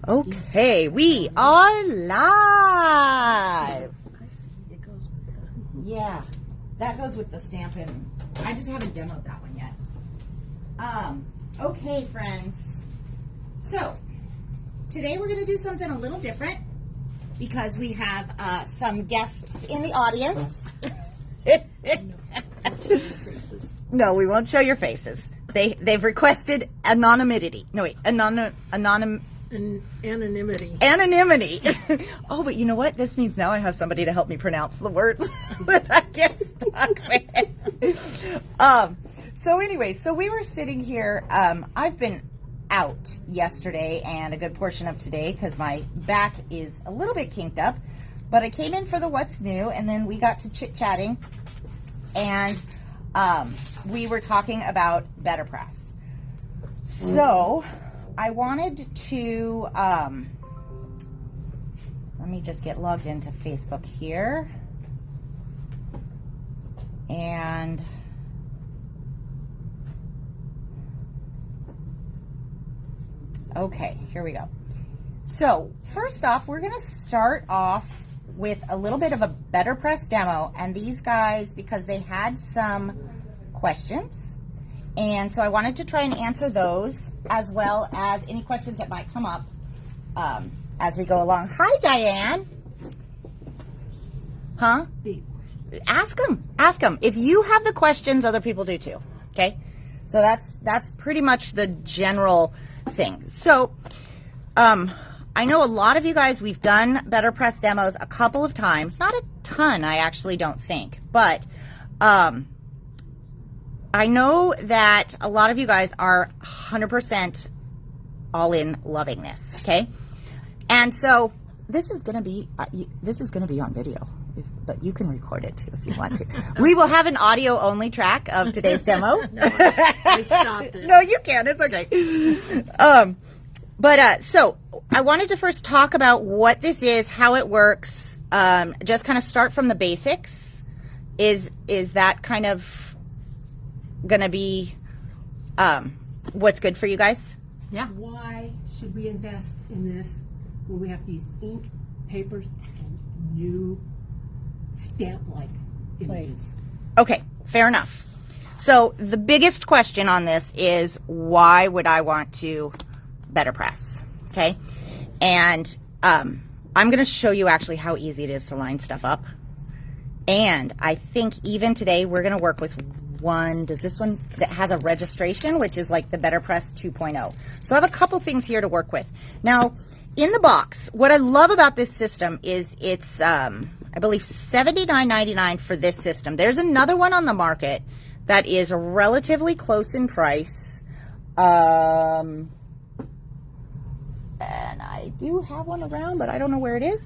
Okay, we are live. I see. It goes with the... Yeah, that goes with the stamping. I just haven't demoed that one yet. Okay, friends. So, today we're going to do something a little different because we have some guests in the audience. No, we won't show your faces. They've requested anonymity. No, wait, anonymity. Anonymity. Oh, but you know what? This means now I have somebody to help me pronounce the words that I get stuck with. So anyway, so we were sitting here. I've been out yesterday and a good portion of today because my back is a little bit kinked up. But I came in for the what's new, and then we got to chit-chatting, and we were talking about BetterPress. So I wanted to, let me just get logged into Facebook here. And okay, here we go. So first off, we're going to start off with a little bit of a BetterPress demo. And these guys, because they had some questions, and so I wanted to try and answer those, as well as any questions that might come up as we go along. Hi, Diane. Huh? Ask them. Ask them. If you have the questions, other people do too. Okay? So that's pretty much the general thing. So, I know a lot of you guys, we've done BetterPress demos a couple of times. Not a ton, I actually don't think. But I know that a lot of you guys are 100% all in loving this, okay? And so this is going to be on video, but you can record it too if you want to. We will have an audio only track of today's demo. No, I stopped it. No, you can. It's okay. So I wanted to first talk about what this is, how it works, just kind of start from the basics. Is that kind of going to be what's good for you guys? Yeah. Why should we invest in this when we have to use ink, papers, and new stamp-like images? Okay, fair enough. So the biggest question on this is, why would I want to BetterPress? Okay, and I'm going to show you actually how easy it is to line stuff up. And I think even today we're going to work with this one that has a registration, which is like the BetterPress 2.0. So I have a couple things here to work with. Now, in the box, what I love about this system is it's, I believe, $79.99 for this system. There's another one on the market that is relatively close in price. And I do have one around, but I don't know where it is.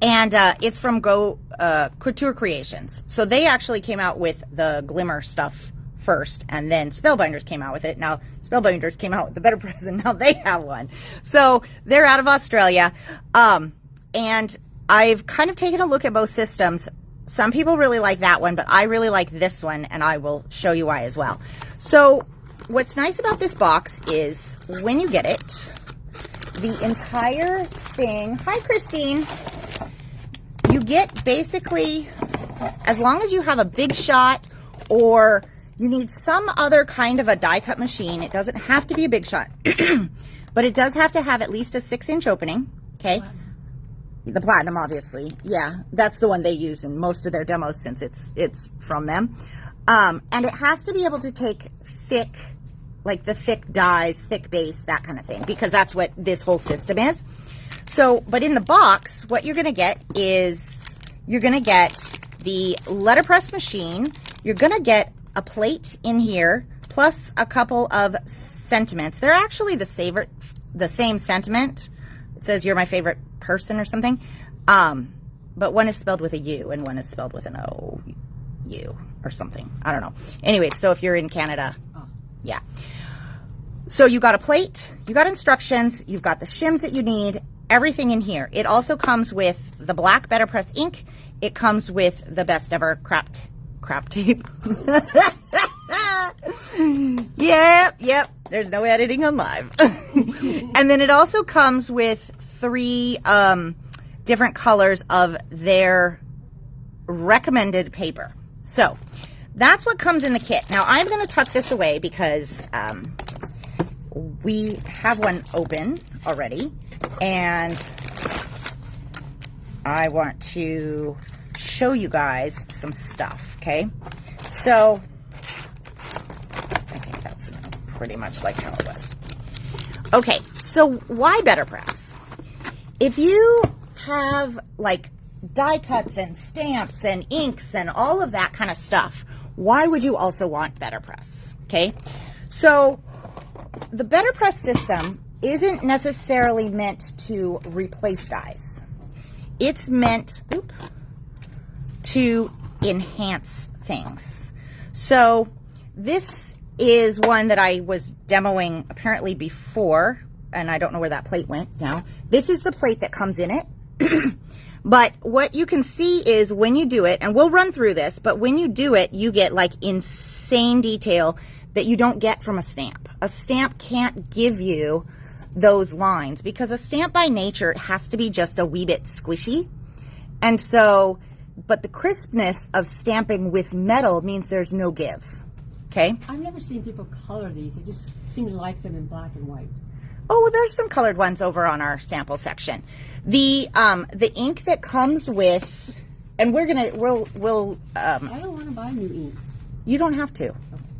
And it's from Couture Creations. So they actually came out with the Glimmer stuff first, and then Spellbinders came out with it. Now, Spellbinders came out with the BetterPress, and now they have one. So they're out of Australia. And I've kind of taken a look at both systems. Some people really like that one, but I really like this one, and I will show you why as well. So what's nice about this box is when you get it, the entire thing, hi Christine, you get basically, as long as you have a Big Shot or you need some other kind of a die cut machine, it doesn't have to be a Big Shot, but it does have to have at least a 6-inch opening, okay? The Platinum, obviously. Yeah, that's the one they use in most of their demos since it's from them. And it has to be able to take thick, like the thick dies, thick base, that kind of thing, because that's what this whole system is. So, but in the box, what you're going to get is you're going to get the letterpress machine. You're going to get a plate in here, plus a couple of sentiments. They're actually the same sentiment. It says, "You're my favorite person," or something. But one is spelled with a U and one is spelled with an O-U or something. I don't know. Anyway, so if you're in Canada, yeah. So you got a plate, you got instructions, you've got the shims that you need, everything in here. It also comes with the black BetterPress ink. It comes with the best ever crap tape. Yep. There's no editing on live. And then it also comes with 3 different colors of their recommended paper. So that's what comes in the kit. Now I'm going to tuck this away because we have one open already, and I want to show you guys some stuff, okay? So I think that's pretty much like how it was. Okay, so why BetterPress? If you have like die cuts and stamps and inks and all of that kind of stuff, why would you also want BetterPress? Okay, so the BetterPress system isn't necessarily meant to replace dies. It's meant to enhance things. So this is one that I was demoing apparently before, and I don't know where that plate went now. This is the plate that comes in it. But what you can see is when you do it, and we'll run through this, but when you do it, you get like insane detail that you don't get from a stamp. A stamp can't give you those lines because a stamp by nature has to be just a wee bit squishy. And so, but the crispness of stamping with metal means there's no give. Okay? I've never seen people color these. They just seem to like them in black and white. Oh, well, there's some colored ones over on our sample section. The ink that comes with, and we'll I don't want to buy new inks. You don't have to.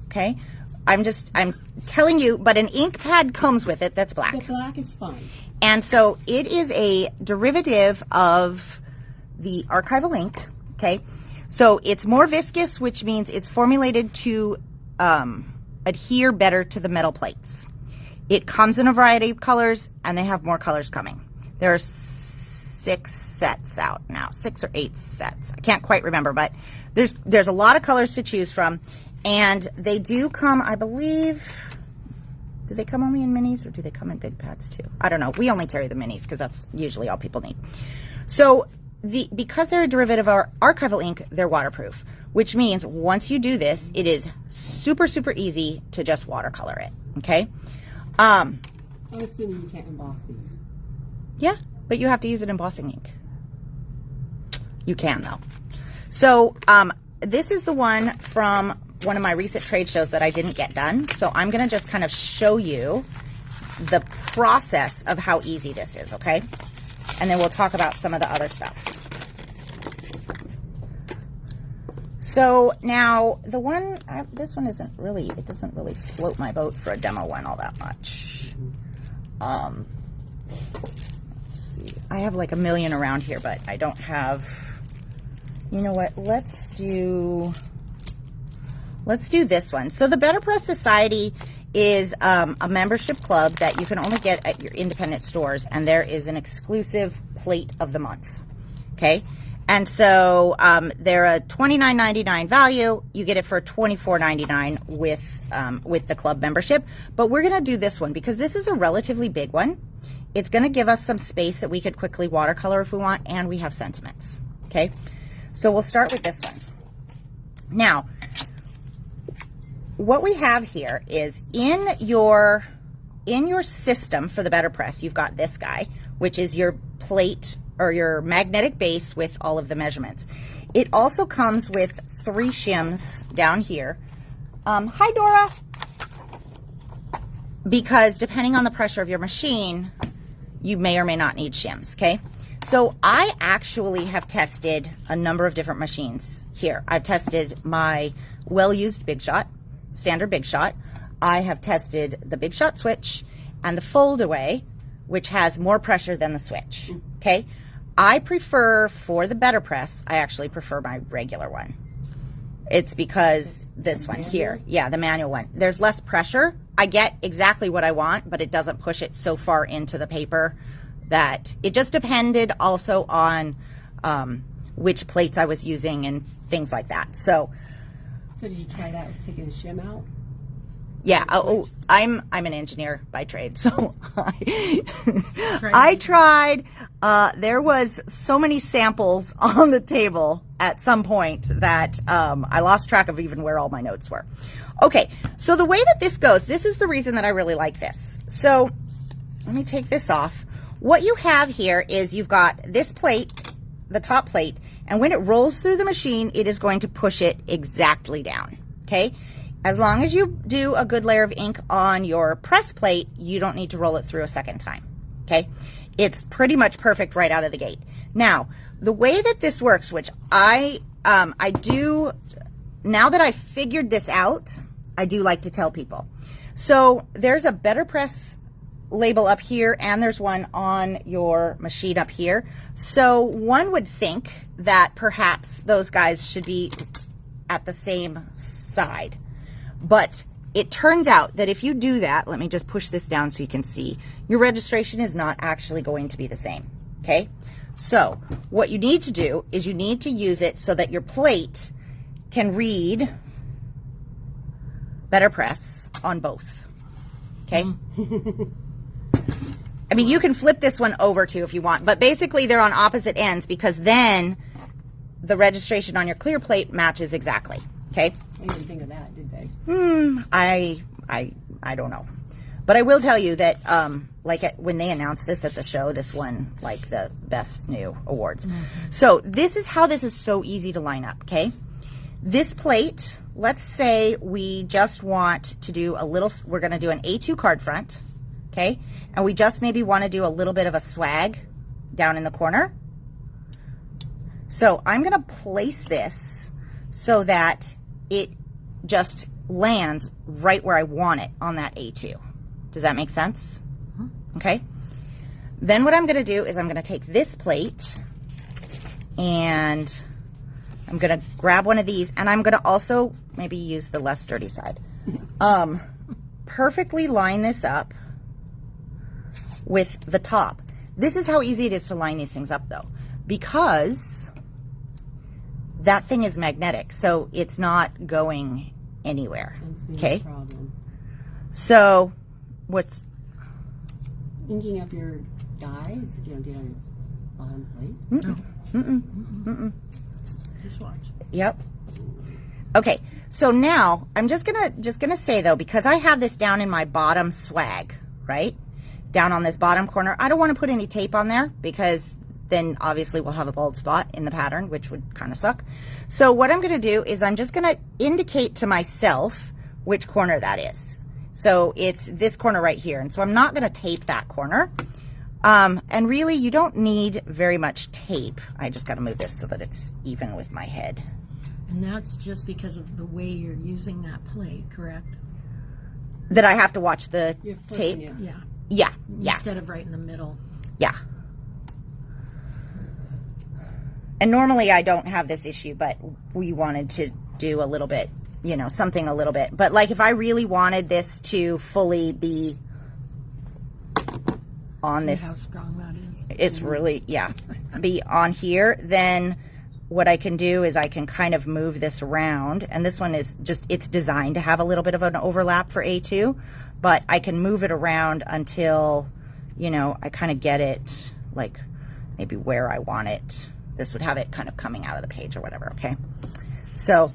Okay? I'm telling you, but an ink pad comes with it that's black. The black is fine. And so it is a derivative of the archival ink. Okay? So it's more viscous, which means it's formulated to adhere better to the metal plates. It comes in a variety of colors, and they have more colors coming. There are 6 sets out now, 6 or 8 sets. I can't quite remember, but there's a lot of colors to choose from, and they do come, I believe, do they come only in minis, or do they come in big pads too? I don't know. We only carry the minis because that's usually all people need. So because they're a derivative of our archival ink, they're waterproof, which means once you do this, it is super, super easy to just watercolor it, okay? I'm assuming you can't emboss these. Yeah, but you have to use an embossing ink. You can, though. So this is the one from one of my recent trade shows that I didn't get done. So I'm going to just kind of show you the process of how easy this is, okay? And then we'll talk about some of the other stuff. So now the one, this one isn't really, it doesn't really float my boat for a demo one all that much. Let's see. I have like a million around here, but I don't have, you know what, let's do this one. So the BetterPress Society is a membership club that you can only get at your independent stores, and there is an exclusive plate of the month, okay? And so they're a $29.99 value. You get it for $24.99 with the club membership. But we're going to do this one because this is a relatively big one. It's going to give us some space that we could quickly watercolor if we want, and we have sentiments, okay? So we'll start with this one. Now, what we have here is in your system for the BetterPress, you've got this guy, which is your plate or your magnetic base with all of the measurements. It also comes with 3 shims down here. Hi, Dora. Because depending on the pressure of your machine, you may or may not need shims, okay? So I actually have tested a number of different machines here. I've tested my well-used Big Shot, standard Big Shot. I have tested the Big Shot switch and the fold away, which has more pressure than the switch, okay? I prefer, for the BetterPress, I actually prefer my regular one. It's because this one here, yeah, the manual one, there's less pressure. I get exactly what I want, but it doesn't push it so far into the paper that it just depended also on which plates I was using and things like that. So did you try that with taking the shim out? Yeah. Oh, I'm an engineer by trade, so I tried. There was so many samples on the table at some point that I lost track of even where all my notes were. Okay, so the way that this goes, this is the reason that I really like this. So let me take this off. What you have here is you've got this plate, the top plate, and when it rolls through the machine, it is going to push it exactly down, okay? As long as you do a good layer of ink on your press plate, you don't need to roll it through a second time, okay? It's pretty much perfect right out of the gate. Now, the way that this works, which I do, now that I figured this out, I do like to tell people. So there's a BetterPress label up here, and there's one on your machine up here. So one would think that perhaps those guys should be at the same side. But it turns out that if you do that, let me just push this down so you can see, your registration is not actually going to be the same, okay? So what you need to do is you need to use it so that your plate can read BetterPress on both, okay? I mean, you can flip this one over too if you want, but basically they're on opposite ends because then the registration on your clear plate matches exactly, okay? I didn't think of that, did they? I don't know. But I will tell you that, when they announced this at the show, this won, like, the best new awards. So this is how this is so easy to line up, okay? This plate, let's say we just want to do a little, we're going to do an A2 card front, okay? And we just maybe want to do a little bit of a swag down in the corner. So I'm going to place this so that it just lands right where I want it on that A2. Does that make sense? Okay. Then what I'm going to do is I'm going to take this plate and I'm going to grab one of these, and I'm going to also maybe use the less dirty side. Perfectly line this up with the top. This is how easy it is to line these things up though, because that thing is magnetic, so it's not going anywhere. Okay. So what's inking up your dies? You don't get on your bottom plate. Just watch. Yep. Okay. So now I'm just gonna say though, because I have this down in my bottom swag, right? Down on this bottom corner. I don't want to put any tape on there because then obviously we'll have a bald spot in the pattern, which would kind of suck. So what I'm going to do is I'm just going to indicate to myself which corner that is. So it's this corner right here. And so I'm not going to tape that corner. And really you don't need very much tape. I just got to move this so that it's even with my head. And that's just because of the way you're using that plate, correct? That I have to watch the tape? Yeah. Yeah. Yeah. Instead of right in the middle. Yeah. And normally I don't have this issue, but we wanted to do a little bit, you know, something a little bit. But like if I really wanted this to fully be on this, how strong that is. It's really, yeah, be on here, then what I can do is I can kind of move this around. And this one is just, it's designed to have a little bit of an overlap for A2, but I can move it around until, you know, I kind of get it like maybe where I want it. This would have it kind of coming out of the page or whatever, okay? So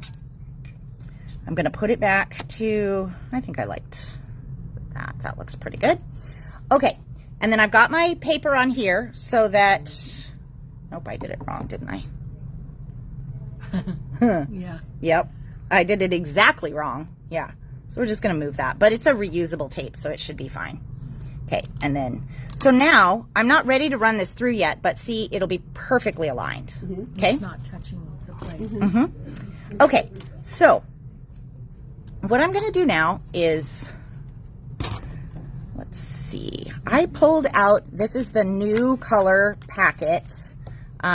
I'm going to put it back to, I think I liked that. That looks pretty good. Okay, and then I've got my paper on here so that, nope, I did it wrong, didn't I? Yeah. Yep, I did it exactly wrong. Yeah, so we're just going to move that. But it's a reusable tape, so it should be fine. Okay, and then, so now I'm not ready to run this through yet, but see, it'll be perfectly aligned. Okay? It's not touching the plate. Okay, so what I'm going to do now is, let's see, I pulled out, this is the new color packet,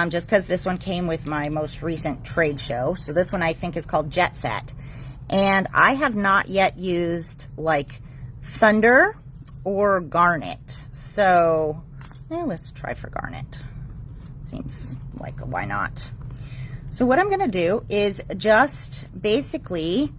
just because this one came with my most recent trade show. So this one I think is called Jet Set. And I have not yet used like Thunder or Garnet. So let's try for Garnet. Seems like why not? So what I'm going to do is just basically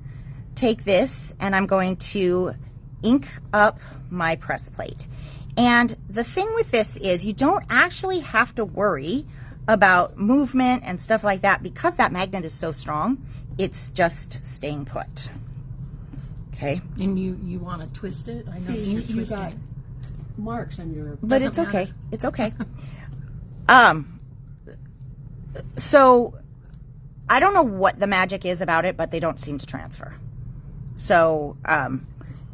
take this and I'm going to ink up my press plate. And the thing with this is you don't actually have to worry about movement and stuff like that because that magnet is so strong. It's just staying put. Okay. And you want to twist it? I know you're you twisting got it. marks on your. But Doesn't it's okay. matter. It's okay. So I don't know what the magic is about it, but they don't seem to transfer. So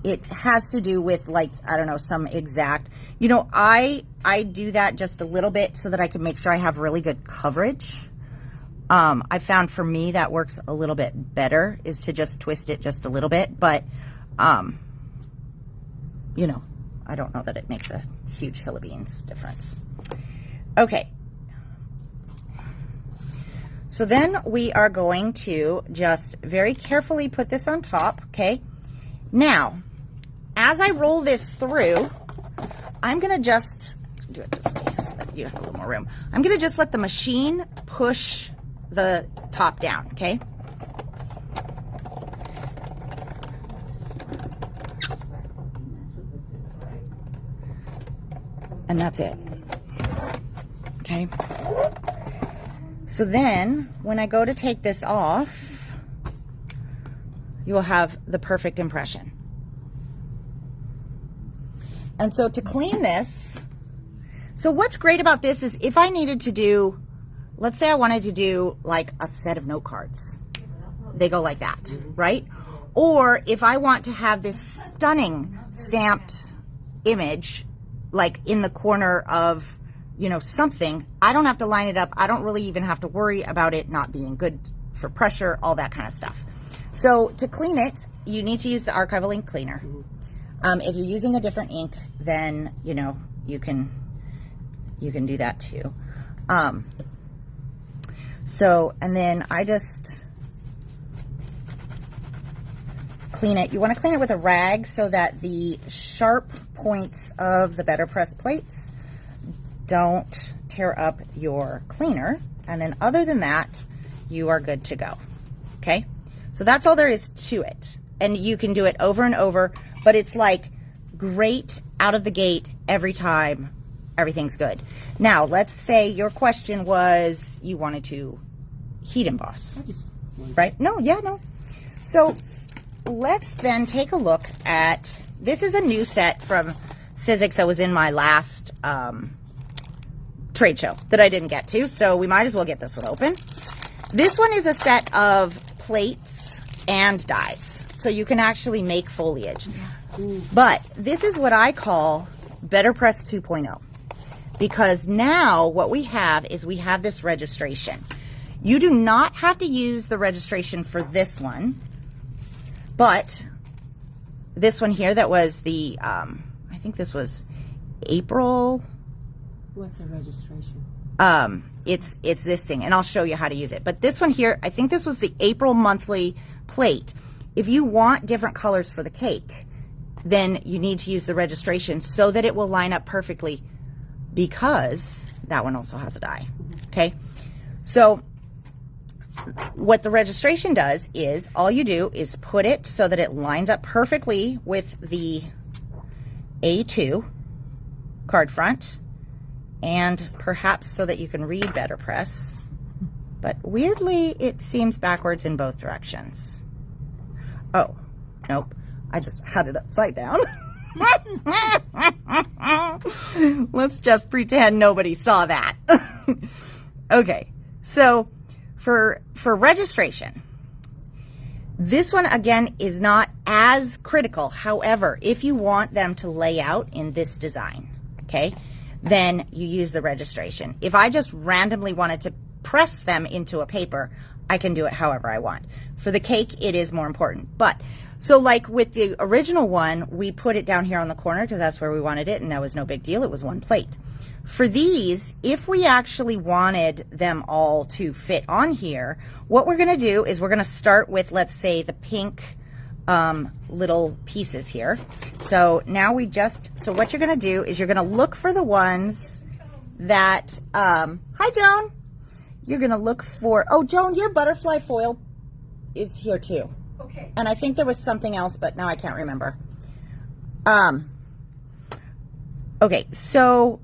it has to do with, like, I don't know, some exact, you know, I do that just a little bit so that I can make sure I have really good coverage. I found for me that works a little bit better, is to just twist it just a little bit, but you know, I don't know that it makes a huge hill of beans difference. Okay. So then we are going to just very carefully put this on top, okay? Now, as I roll this through, I'm gonna just do it this way so that you have a little more room. I'm gonna just let the machine push the top down, okay? And that's it, okay? So then, when I go to take this off, you will have the perfect impression. And so to clean this, so what's great about this is if I needed to do, let's say I wanted to do like a set of note cards. They go like that, right? Or if I want to have this stunning stamped image, like in the corner of, you know, something, I don't have to line it up. I don't really even have to worry about it not being good for pressure, all that kind of stuff. So to clean it, you need to use the archival ink cleaner. If you're using a different ink, then, you know, you can do that too. So, and then I just clean it. You want to clean it with a rag so that the sharp points of the BetterPress plates don't tear up your cleaner. And then other than that, you are good to go. Okay? So that's all there is to it. And you can do it over and over, but it's like great out of the gate every time. Everything's good. Now, let's say your question was you wanted to heat emboss, right? No, yeah, no. So let's then take a look at, this is a new set from Sizzix that was in my last trade show that I didn't get to, so we might as well get this one open. This one is a set of plates and dies, so you can actually make foliage. But this is what I call BetterPress 2.0, because now what we have is we have this registration. You do not have to use the registration for this one, but this one here that was the, I think this was April. What's the registration? It's this thing, and I'll show you how to use it. But this one here, I think this was the April monthly plate. If you want different colors for the cake, then you need to use the registration so that it will line up perfectly, because that one also has a die. Okay, so what the registration does is all you do is put it so that it lines up perfectly with the A2 card front, and perhaps so that you can read BetterPress, but weirdly it seems backwards in both directions. Oh, nope, I just had it upside down. Let's just pretend nobody saw that. Okay, so for registration, this one again is not as critical. However, if you want them to lay out in this design, okay, then you use the registration. If I just randomly wanted to press them into a paper, I can do it however I want. For the cake, it is more important. But so like with the original one, we put it down here on the corner because that's where we wanted it, and that was no big deal. It was one plate. For these, if we actually wanted them all to fit on here, what we're going to do is we're going to start with, let's say, the pink little pieces here. So now we just, so what you're going to do is you're going to look for the ones that, hi Joan, you're going to look for, oh Joan, your butterfly foil is here too. Okay. Okay. And I think there was something else, but now I can't remember. Okay, so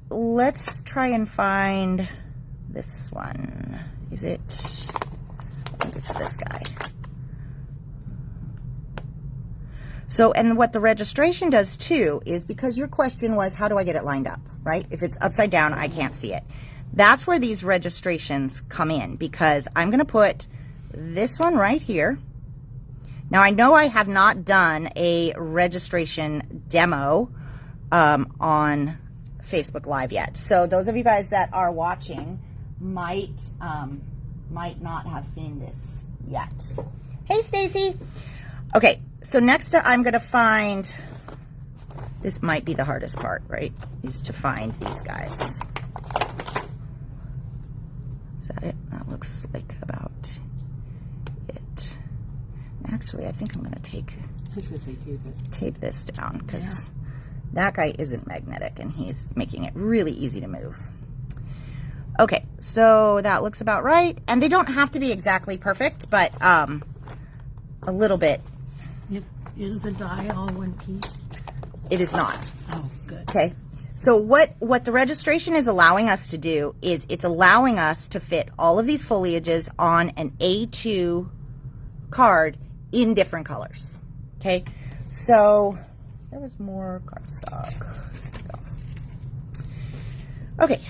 let's try and find this one. Is it? I think it's this guy. So, and what the registration does too is, because your question was, how do I get it lined up, right? If it's upside down, I can't see it. That's where these registrations come in, because I'm going to put this one right here. Now, I know I have not done a registration demo on Facebook Live yet. So those of you guys that are watching might not have seen this yet. Hey, Stacy. Okay, so next I'm going to find, this might be the hardest part, right? Is to find these guys. Is that it? That looks like about it. Actually, I think I'm going to tape this down, because that guy isn't magnetic and he's making it really easy to move. Okay, so that looks about right. And they don't have to be exactly perfect, but a little bit. Is the die all one piece? It is not. Oh, good. Okay. So what the registration is allowing us to do is it's allowing us to fit all of these foliages on an A2 card in different colors. Okay. So there was more cardstock. Okay.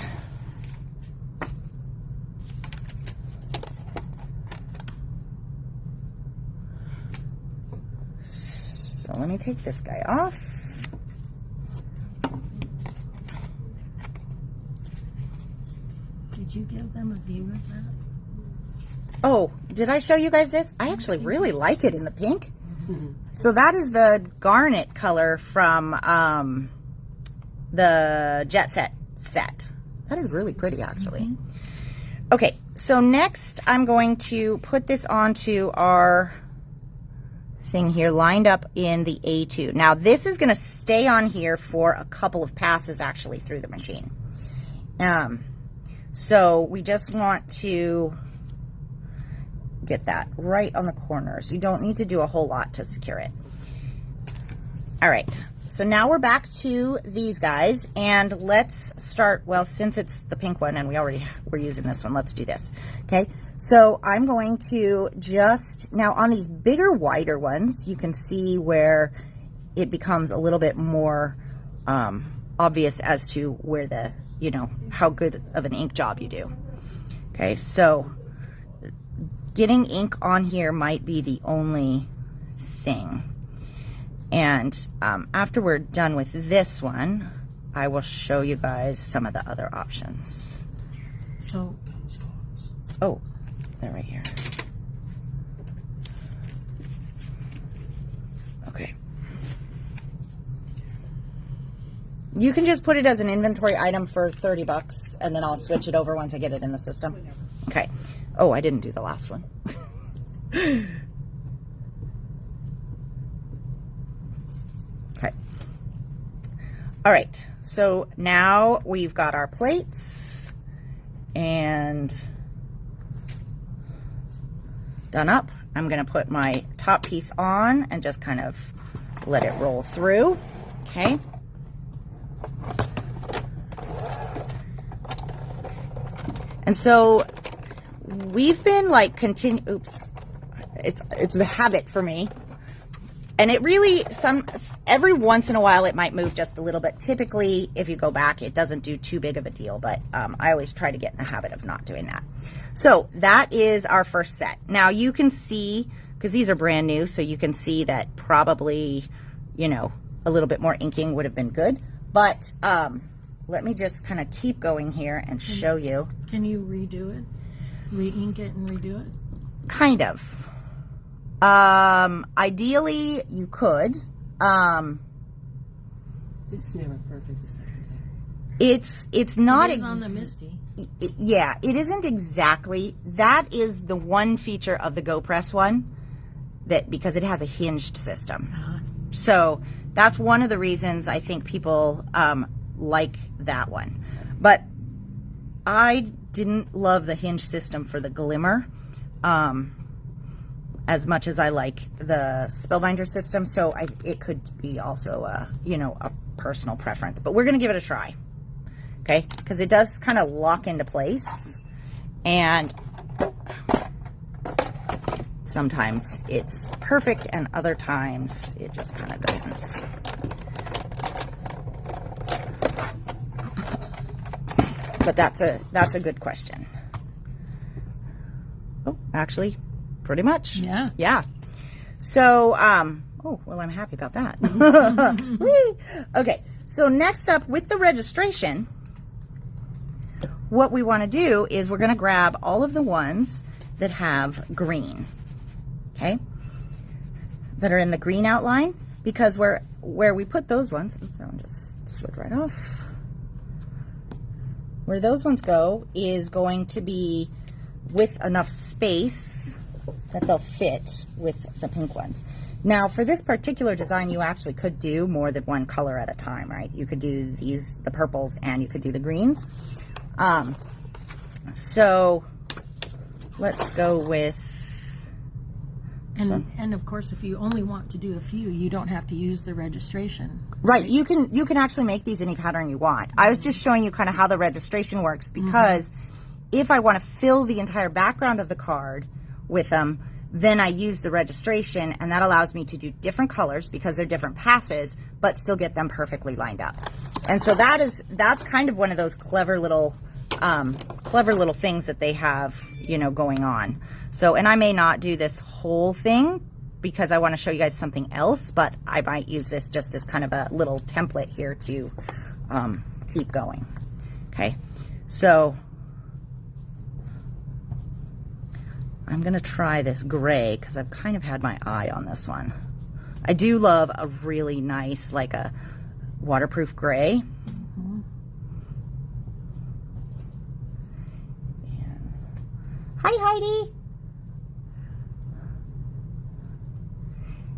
So let me take this guy off. Did you give them a view of that? Oh, did I show you guys this? I actually really like it in the pink. So that is the garnet color from the Jet Set set. That is really pretty, actually. Okay, so next I'm going to put this onto our thing here, lined up in the A2. Now this is going to stay on here for a couple of passes actually through the machine. So we just want to get that right on the corners. You don't need to do a whole lot to secure it. All right, so now we're back to these guys, and let's start, well, since it's the pink one and we're using this one, let's do this. Okay, so I'm going to just, now on these bigger, wider ones, you can see where it becomes a little bit more obvious as to where the, you know, how good of an ink job you do. Okay, so getting ink on here might be the only thing. And after we're done with this one, I will show you guys some of the other options. So, oh, they're right here. Okay. You can just put it as an inventory item for 30 bucks, and then I'll switch it over once I get it in the system. Okay. Oh, I didn't do the last one. Okay. All right. So now we've got our plates and done up. I'm going to put my top piece on and just kind of let it roll through. Okay. And so we've been like it's a habit for me. And it really, every once in a while it might move just a little bit. Typically, if you go back, it doesn't do too big of a deal, but I always try to get in the habit of not doing that. So that is our first set. Now you can see, because these are brand new, so you can see that probably, you know, a little bit more inking would have been good. But let me just kind of keep going here and show you. Can you redo it? Re-ink it and redo it? Kind of. Ideally you could. It's never perfect the second time. It's not It is on the Misty. Yeah, it isn't exactly. That is the one feature of the GoPress one, that because it has a hinged system. So that's one of the reasons I think people like that one. But I didn't love the hinge system for the Glimmer. as much as I like the Spellbinder system. So it could be also a personal preference, but we're going to give it a try. Okay, because it does kind of lock into place, and sometimes it's perfect and other times it just kind of depends. But that's a good question. Oh, actually, pretty much. Yeah. Yeah. So, oh, well, I'm happy about that. Whee! Okay, so next up with the registration, what we want to do is we're going to grab all of the ones that have green, okay, that are in the green outline, because where we put those ones, oops, that one just slid right off. Where those ones go is going to be with enough space that they'll fit with the pink ones. Now, for this particular design, you actually could do more than one color at a time, right? You could do the purples, and you could do the greens. So let's go with, and of course, if you only want to do a few, you don't have to use the registration. right. You can actually make these any pattern you want. I was just showing you kind of how the registration works, because if I want to fill the entire background of the card with them, then I use the registration, and that allows me to do different colors because they're different passes, but still get them perfectly lined up. And so that's kind of one of those clever little things that they have, going on. So, and I may not do this whole thing because I want to show you guys something else, but I might use this just as kind of a little template here to keep going. Okay, so I'm going to try this gray because I've kind of had my eye on this one. I do love a really nice, like a waterproof gray. Hi, Heidi.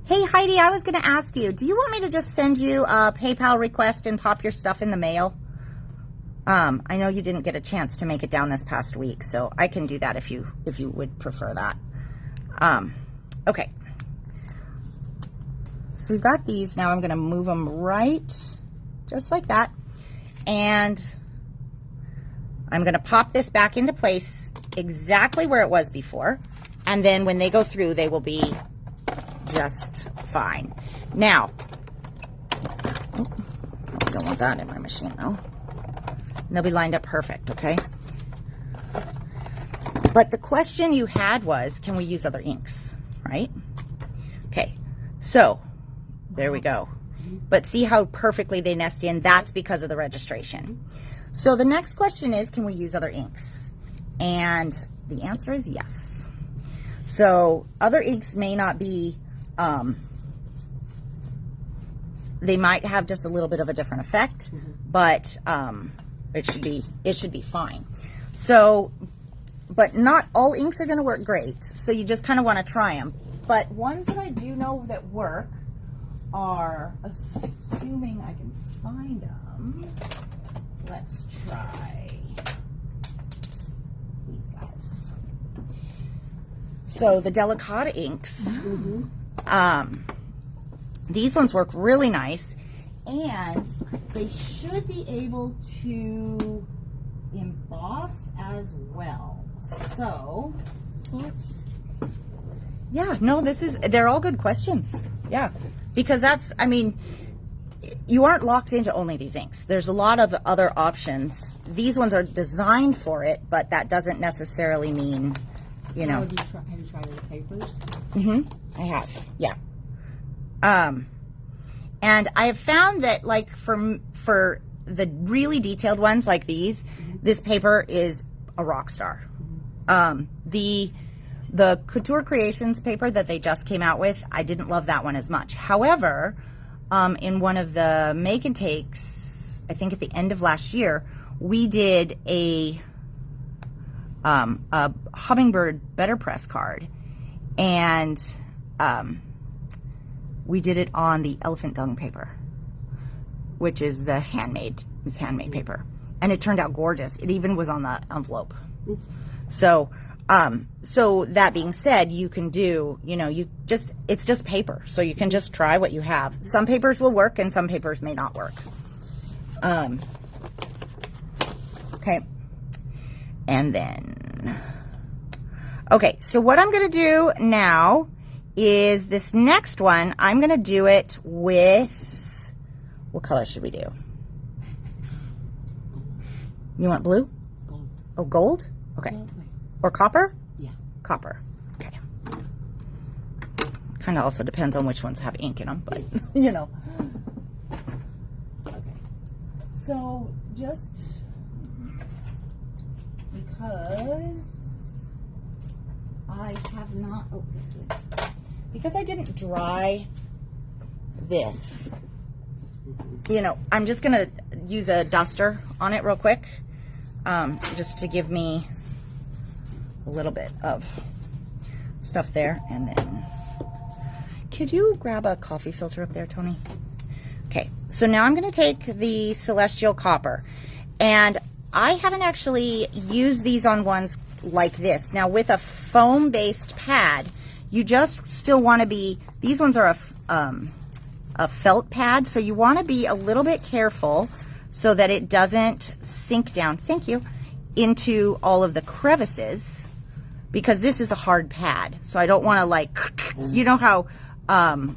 Hey, Heidi, I was going to ask you, do you want me to just send you a PayPal request and pop your stuff in the mail? I know you didn't get a chance to make it down this past week, so I can do that if you would prefer that. Okay. So we've got these. Now I'm going to move them right, just like that. And I'm going to pop this back into place exactly where it was before. And then when they go through, they will be just fine. Now, I don't want that in my machine though. And they'll be lined up perfect, okay? But the question you had was, can we use other inks, right? Okay, so there we go. But see how perfectly they nest in? That's because of the registration. So the next question is, can we use other inks? And the answer is yes. So other inks may not be, they might have just a little bit of a different effect, but it should be fine. So, but not all inks are going to work great. So you just kind of want to try them. But ones that I do know that work are, assuming I can find them, let's try these guys. So the Delicata inks, these ones work really nice, and they should be able to emboss as well. So, yeah, no, they're all good questions. Yeah, because that's, I mean, you aren't locked into only these inks. There's a lot of other options. These ones are designed for it, but that doesn't necessarily mean, you know. Have you tried the papers? I have, yeah. And I have found that, like, for the really detailed ones like these, this paper is a rock star. The Couture Creations paper that they just came out with, I didn't love that one as much. However, in one of the make and takes, I think at the end of last year, we did a hummingbird BetterPress card, and we did it on the elephant dung paper, which is the handmade paper, and it turned out gorgeous. It even was on the envelope. So So that being said, you can do, it's just paper. So you can just try what you have. Some papers will work and some papers may not work. Okay. And then, okay, so what I'm going to do now is this next one, I'm going to do it with, what color should we do? You want blue? Gold. Oh, gold? Okay. Gold. Or copper? Yeah. Copper. Okay. Kind of also depends on which ones have ink in them, but Okay. So just because I have not, because I didn't dry this, I'm just going to use a duster on it real quick, just to give me a little bit of stuff there. And then, could you grab a coffee filter up there, Tony? Okay, so now I'm going to take the Celestial Copper, and I haven't actually used these on ones like this. Now, with a foam-based pad, you just still want to be, these ones are a felt pad, so you want to be a little bit careful so that it doesn't sink down, thank you, into all of the crevices, because this is a hard pad. So I don't want to you know how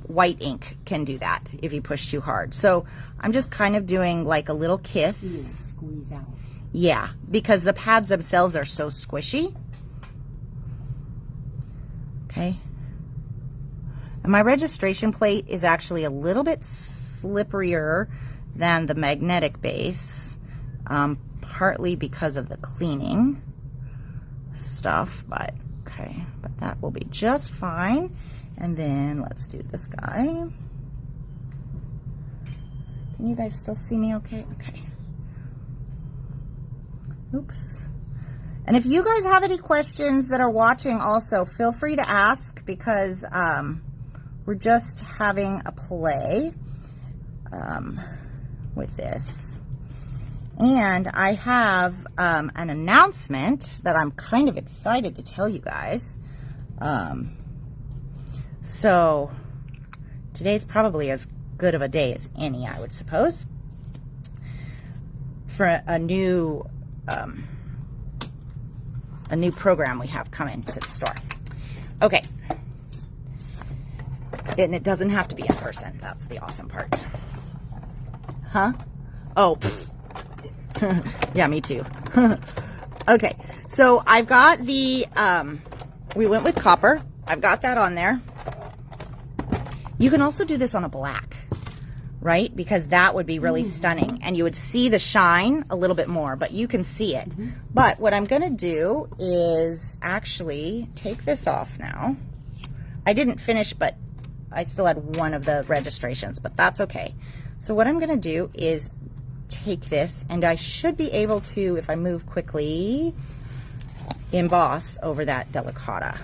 white ink can do that if you push too hard. So I'm just kind of doing like a little kiss. Squeeze out. Yeah, because the pads themselves are so squishy. Okay. And my registration plate is actually a little bit slipperier than the magnetic base, partly because of the cleaning stuff, but okay, but that will be just fine. And then let's do this guy. Can you guys still see me okay? Okay. Oops. And if you guys have any questions that are watching also, feel free to ask, because we're just having a play with this. And I have an announcement that I'm kind of excited to tell you guys. So today's probably as good of a day as any, I would suppose, for a new program we have coming to the store. Okay. And it doesn't have to be in person. That's the awesome part. Huh? Oh, yeah, me too. Okay, so I've got the, we went with copper. I've got that on there. You can also do this on a black, right? Because that would be really stunning. And you would see the shine a little bit more, but you can see it. But what I'm going to do is actually take this off now. I didn't finish, but I still had one of the registrations, but that's okay. So what I'm going to do is take this, and I should be able to, if I move quickly, emboss over that delicata.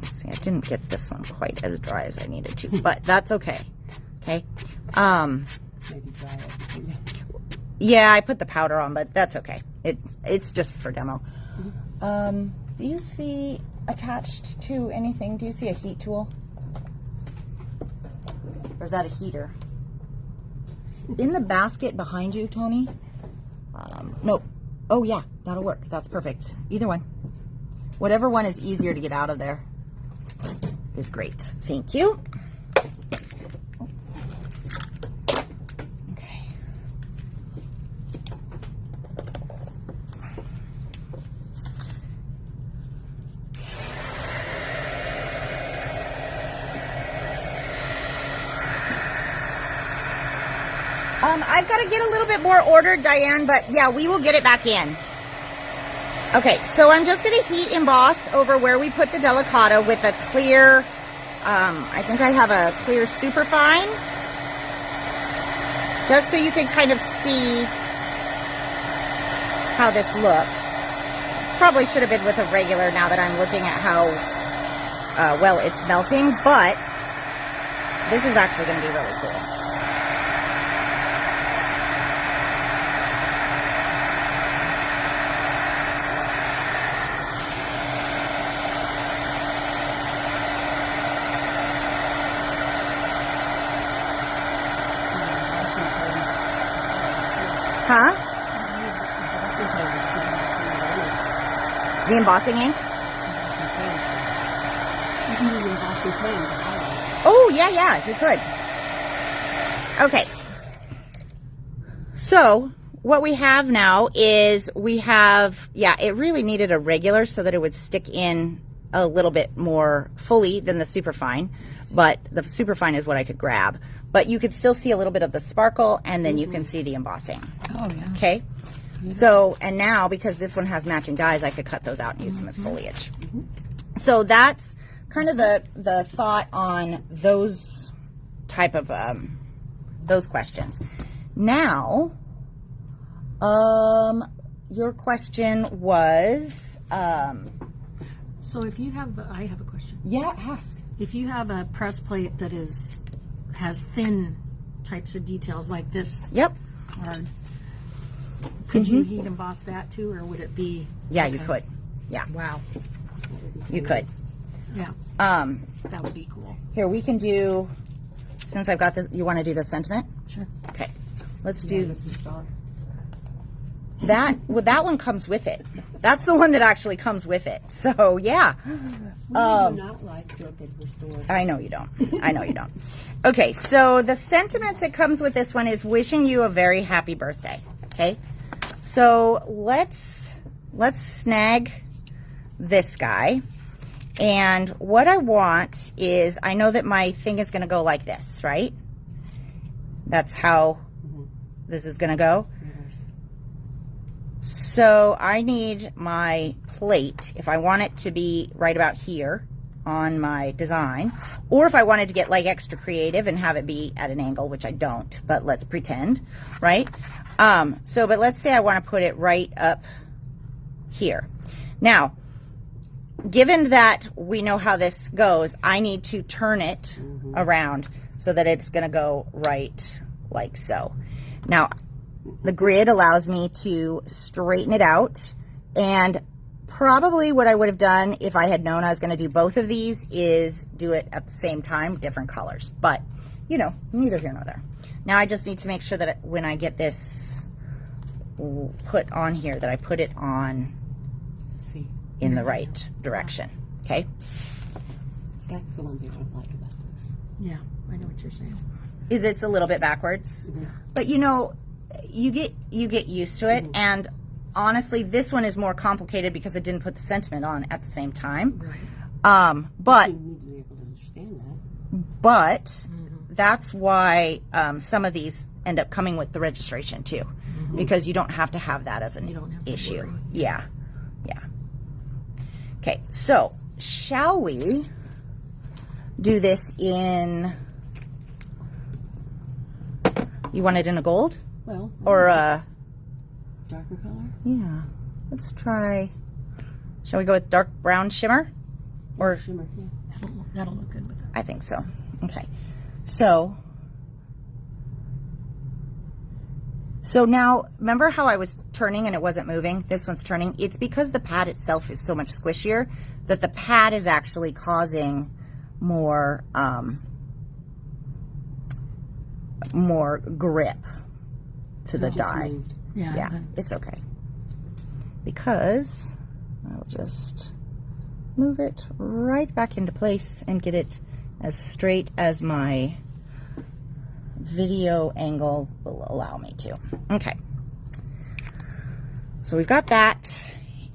Let's see, I didn't get this one quite as dry as I needed to, but that's okay. Okay. Maybe dry it. Yeah, I put the powder on, but that's okay. It's just for demo. Do you see attached to anything? Do you see a heat tool? Or is that a heater? In the basket behind you, Tony? Nope. Oh yeah, that'll work. That's perfect. Either one. Whatever one is easier to get out of there is great. Thank you. I've got to get a little bit more ordered, Diane, but yeah, we will get it back in. Okay, so I'm just going to heat emboss over where we put the delicata with a clear, I think I have a clear superfine, just so you can kind of see how this looks. probably should have been with a regular now that I'm looking at how well it's melting, but this is actually going to be really cool. Huh? The embossing ink? You can use the embossing pen. Oh, yeah, you could. Okay. So, what we have now is it really needed a regular so that it would stick in a little bit more fully than the superfine, but the superfine is what I could grab. But you could still see a little bit of the sparkle, and then you can see the embossing. Oh, yeah. Okay? So, and now, because this one has matching dies, I could cut those out and use them as foliage. So that's kind of the thought on those type of, those questions. Now, your question was, So if you have, I have a question. yeah, ask. If you have a press plate that has thin types of details like this Yep. card, could you heat emboss that too, or would it be? Yeah, you okay. could. Yeah, Wow. you could. Yeah, Um, that would be cool. here we can do, since I've got this, you want to do the sentiment? Sure. Okay. Let's do This is dark. that. Well, that one comes with it. That's the one that actually comes with it. So, yeah. We do not like crooked restores. I know you don't. I know you don't. Okay, so the sentiments that comes with this one is wishing you a very happy birthday. Okay, so let's snag this guy, and what I want is, I know that my thing is going to go like this, right? That's how this is going to go. So I need my plate, if I want it to be right about here on my design, or if I wanted to get like extra creative and have it be at an angle, which I don't, but let's pretend, right? But let's say I want to put it right up here. Now, given that we know how this goes, I need to turn it around so that it's going to go right like so. Now, the grid allows me to straighten it out, and probably what I would have done if I had known I was going to do both of these is do it at the same time, different colors. But, you know, neither here nor there. Now I just need to make sure that when I get this put on here, that I put it on in the right direction. Okay? That's the one thing I don't like about this. Yeah, I know what you're saying. Is it's a little bit backwards. But you know, you get used to it, and honestly, this one is more complicated because I didn't put the sentiment on at the same time. Right. But You need to be able to understand that. but that's why some of these end up coming with the registration too, because you don't have to have that as an You don't have to issue. worry. Yeah. Okay, so shall we do this in? You want it in a gold Well, or a? darker color. Yeah, let's try. Shall we go with dark brown shimmer? Or Shimmer. Yeah. That'll look good with that. I think so. Okay. So now, remember how I was turning and it wasn't moving? This one's turning. It's because the pad itself is so much squishier that the pad is actually causing more more grip to the Just die. moved. Yeah, it's okay. Because I'll just move it right back into place and get it as straight as my video angle will allow me to. Okay. So we've got that,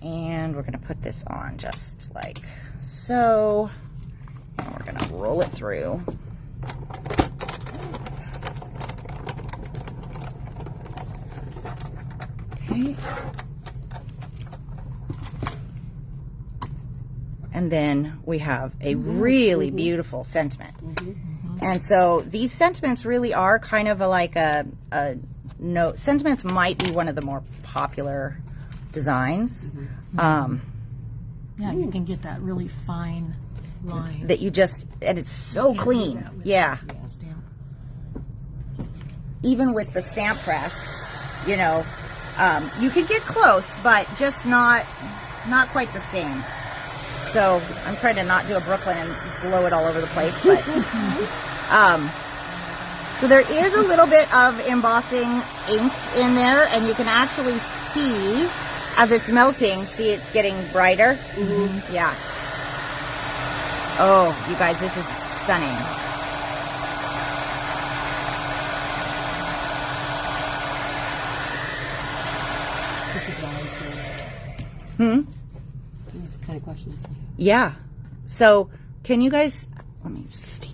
and we're going to put this on just like so, and we're going to roll it through. Okay. And then we have a really beautiful sentiment. And so these sentiments really are kind of like a note. Sentiments might be one of the more popular designs. Yeah, you can get that really fine line. That you just, and it's so clean. Yeah. Stamp. Even with the stamp press, you know, you can get close, but just not quite the same. So I'm trying to not do a Brooklyn and blow it all over the place, but so there is a little bit of embossing ink in there, and you can actually see as it's melting. See, it's getting brighter. Yeah. Oh, you guys, this is stunning. This is why these kind of questions. Yeah. So, can you guys, let me just,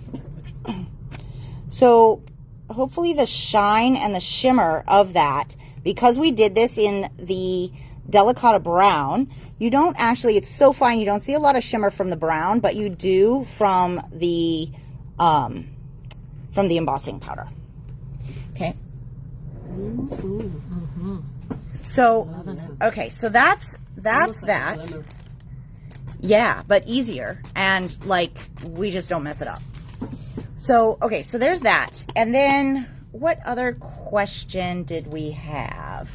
so hopefully the shine and the shimmer of that, because we did this in the Delicata Brown, you don't actually, it's so fine, you don't see a lot of shimmer from the brown, but you do from the embossing powder. Okay. So, okay, so that's that. Yeah, but easier, and like we just don't mess it up. So, okay, so there's that. And then what other question did we have?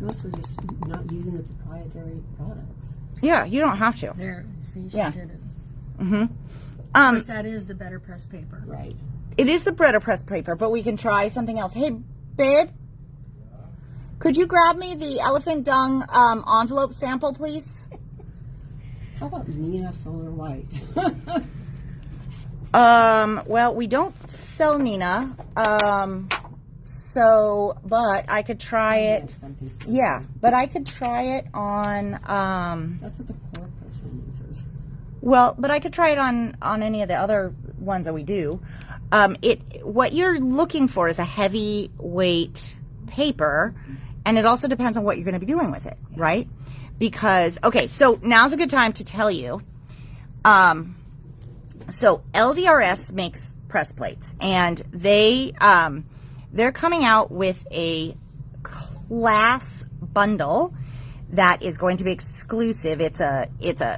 Also just not using the proprietary products. Yeah, you don't have to. There, see, she Yeah. did it. Mm-hmm. Of course, that is the BetterPress paper. Right. It is the BetterPress paper, but we can try something else. Hey, babe, could you grab me the elephant dung envelope sample, please? How about Nina Solar White? Well, we don't sell Nina, so, but I could try it. Yeah, but I could try it on, That's what the poor person uses. well, but I could try it on any of the other ones that we do. What you're looking for is a heavyweight paper, and it also depends on what you're going to be doing with it, right? Because, okay, so now's a good time to tell you. So LDRS makes press plates, and they're coming out with a class bundle that is going to be exclusive. It's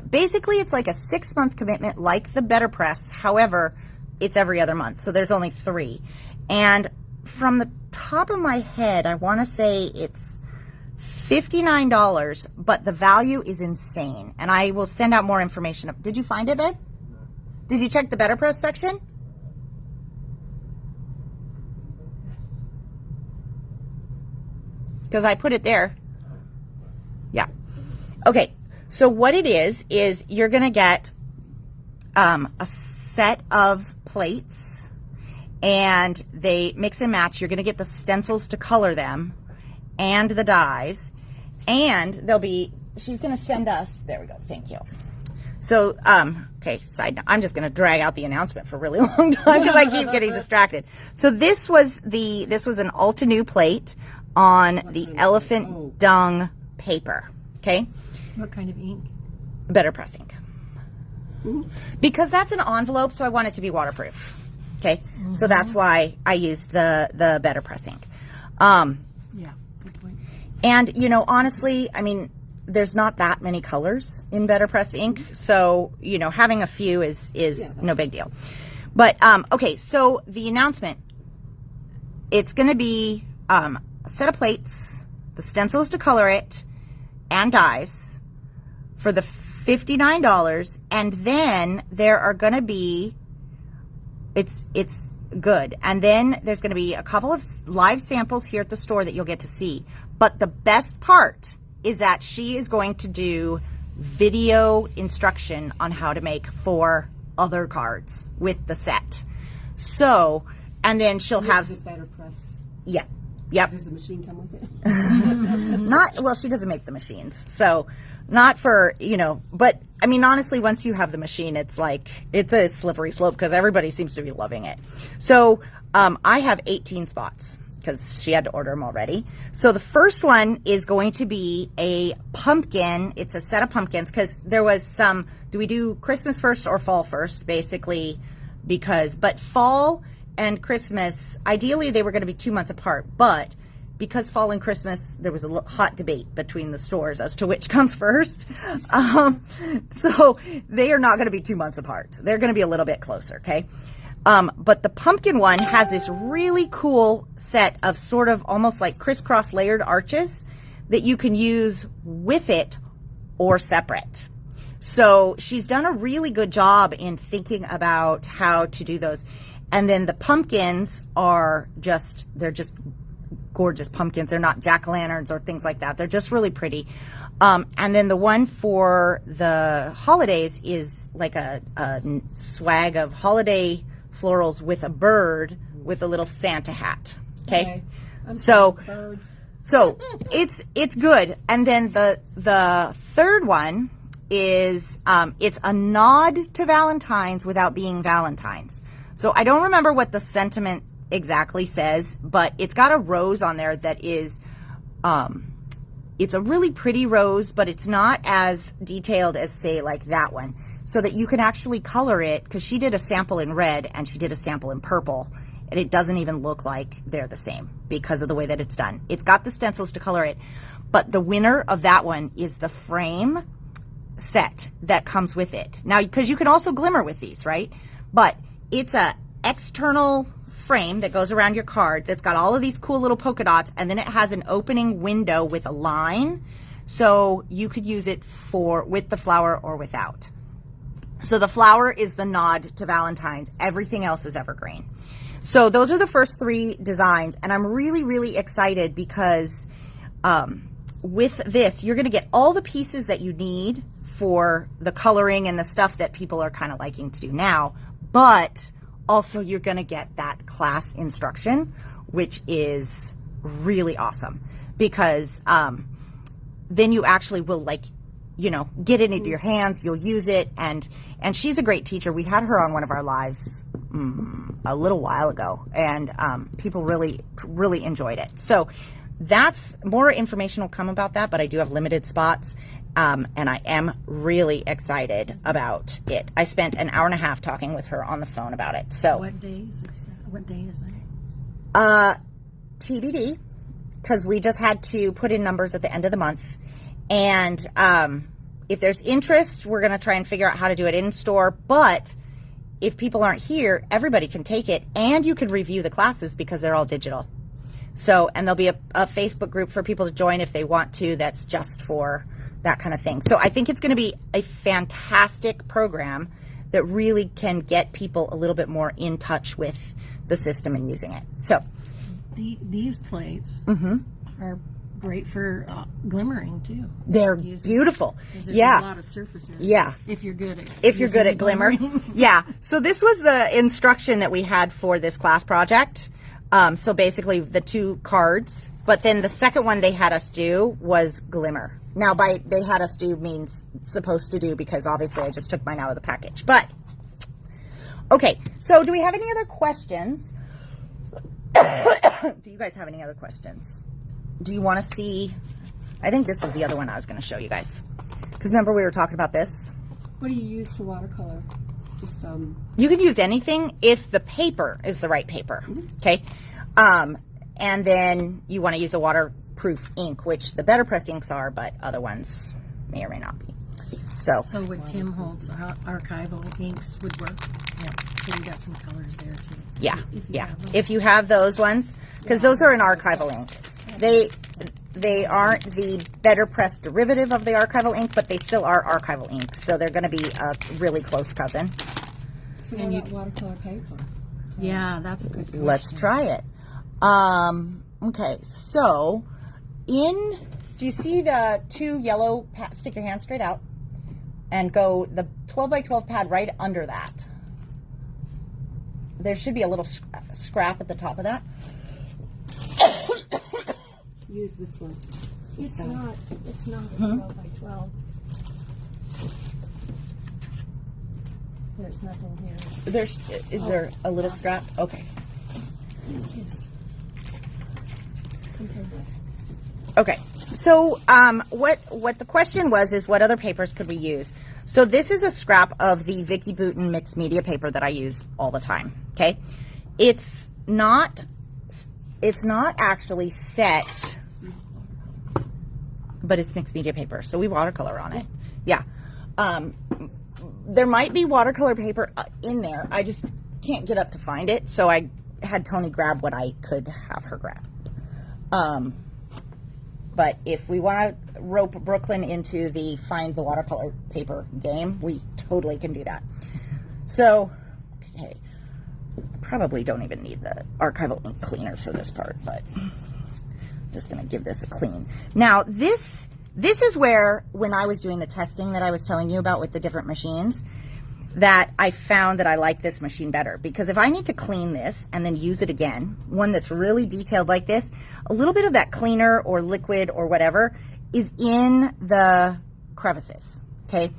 basically it's like a 6-month commitment, like the BetterPress. However, it's every other month, so there's only 3. And from the top of my head, I want to say it's $59, but the value is insane. And I will send out more information. Did you find it, babe? Did you check the BetterPress section? Because I put it there. Yeah. Okay. So what it is you're going to get a set of plates, and they mix and match. You're going to get the stencils to color them and the dies, and they'll be, she's going to send us, there we go, thank you. So, okay, side note, I'm just going to drag out the announcement for a really long time because I keep getting distracted. So this was an Ulta New plate on the elephant dung paper, okay? What kind of ink? BetterPress ink. Because that's an envelope, so I want it to be waterproof, okay? So that's why I used the BetterPress ink. Yeah, good point. And, you know, honestly, I mean, there's not that many colors in BetterPress ink, so, you know, having a few is no big deal. But, okay, so the announcement, it's going to be a set of plates, the stencils to color it, and dies for the $59, and then there are going to be, it's good, and then there's going to be a couple of live samples here at the store that you'll get to see. But the best part is that she is going to do video instruction on how to make 4 other cards with the set. So, and then she'll have BetterPress. Yeah. Yep. Does the machine come with it? Not, well, she doesn't make the machines. So, not for, you know, but I mean, honestly, once you have the machine, it's like, it's a slippery slope because everybody seems to be loving it. So, I have 18 spots because she had to order them already. So the first one is going to be a pumpkin. It's a set of pumpkins because there was some, do we do Christmas first or fall first, basically, but fall and Christmas, ideally they were going to be 2 months apart, but because fall and Christmas, there was a hot debate between the stores as to which comes first. So they are not going to be 2 months apart. They're going to be a little bit closer, okay? But the pumpkin one has this really cool set of sort of almost like crisscross layered arches that you can use with it or separate. So she's done a really good job in thinking about how to do those. And then the pumpkins are they're just gorgeous pumpkins. They're not jack-o'-lanterns or things like that. They're just really pretty. And then the one for the holidays is like a swag of holiday florals with a bird with a little Santa hat. Okay. So it's good. And then the third one is it's a nod to Valentine's without being Valentine's. So I don't remember what the sentiment exactly says, but it's got a rose on there that is it's a really pretty rose, but it's not as detailed as, say, like that one, so that you can actually color it, because she did a sample in red and she did a sample in purple, and it doesn't even look like they're the same because of the way that it's done. It's got the stencils to color it, but the winner of that one is the frame set that comes with it. Now, because you can also glimmer with these, right? But it's a external frame that goes around your card that's got all of these cool little polka dots, and then it has an opening window with a line, so you could use it with the flower or without. So the flower is the nod to Valentine's. Everything else is evergreen. So those are the first 3 designs, and I'm really, really excited because with this, you're going to get all the pieces that you need for the coloring and the stuff that people are kind of liking to do now, but also you're going to get that class instruction, which is really awesome, because then you actually will, like, you know, get it into your hands, you'll use it, and she's a great teacher. We had her on one of our lives a little while ago, and people really, really enjoyed it. So that's more information will come about that, but I do have limited spots, and I am really excited about it. I spent an hour and a half talking with her on the phone about it. So what day is that? TBD, because we just had to put in numbers at the end of the month, and if there's interest, we're going to try and figure out how to do it in store. But if people aren't here, everybody can take it, and you can review the classes because they're all digital. So, and there'll be a Facebook group for people to join if they want to, that's just for that kind of thing. So I think it's going to be a fantastic program that really can get people a little bit more in touch with the system and using it. So these plates are great for glimmering too. They're beautiful. There's a lot of surface area. Yeah. If you're good at glimmer. Yeah. So this was the instruction that we had for this class project. So basically the 2 cards, but then the second one they had us do was glimmer. Now by they had us do means supposed to do, because obviously I just took mine out of the package. But okay, so do we have any other questions? Do you guys have any other questions? Do you want to see? I think this was the other one I was going to show you guys, because remember we were talking about this. What do you use for watercolor? Just You can use anything if the paper is the right paper. Okay. And then you want to use a waterproof ink, which the BetterPress inks are, but other ones may or may not be. So with Tim Holtz, archival inks would work. Yeah. So you got some colors there too. Yeah. If you have those ones, because those are an archival ink. They aren't the BetterPress derivative of the archival ink, but they still are archival inks. So they're going to be a really close cousin. So and you watercolor paper. Yeah, that's a good question. Let's try it. Okay, so do you see the 2 yellow pads? Stick your hand straight out and go the 12 by 12 pad right under that. There should be a little scrap at the top of that. Use this one. It's not a 12 by 12. There's nothing here. Is there a little scrap? Okay. Yes. Okay. So what the question was is what other papers could we use? So this is a scrap of the Vicky Bouton mixed media paper that I use all the time. Okay. It's it's not actually set, but it's mixed media paper, so we watercolor on it. Yeah. There might be watercolor paper in there. I just can't get up to find it, so I had Tony grab what I could have her grab. But if we want to rope Brooklyn into the find the watercolor paper game, we totally can do that. So, okay, probably don't even need the archival ink cleaner for this part, but I'm just going to give this a clean. Now, this is where, when I was doing the testing that I was telling you about with the different machines, that I found that I like this machine better. Because if I need to clean this and then use it again, one that's really detailed like this, a little bit of that cleaner or liquid or whatever is in the crevices, okay?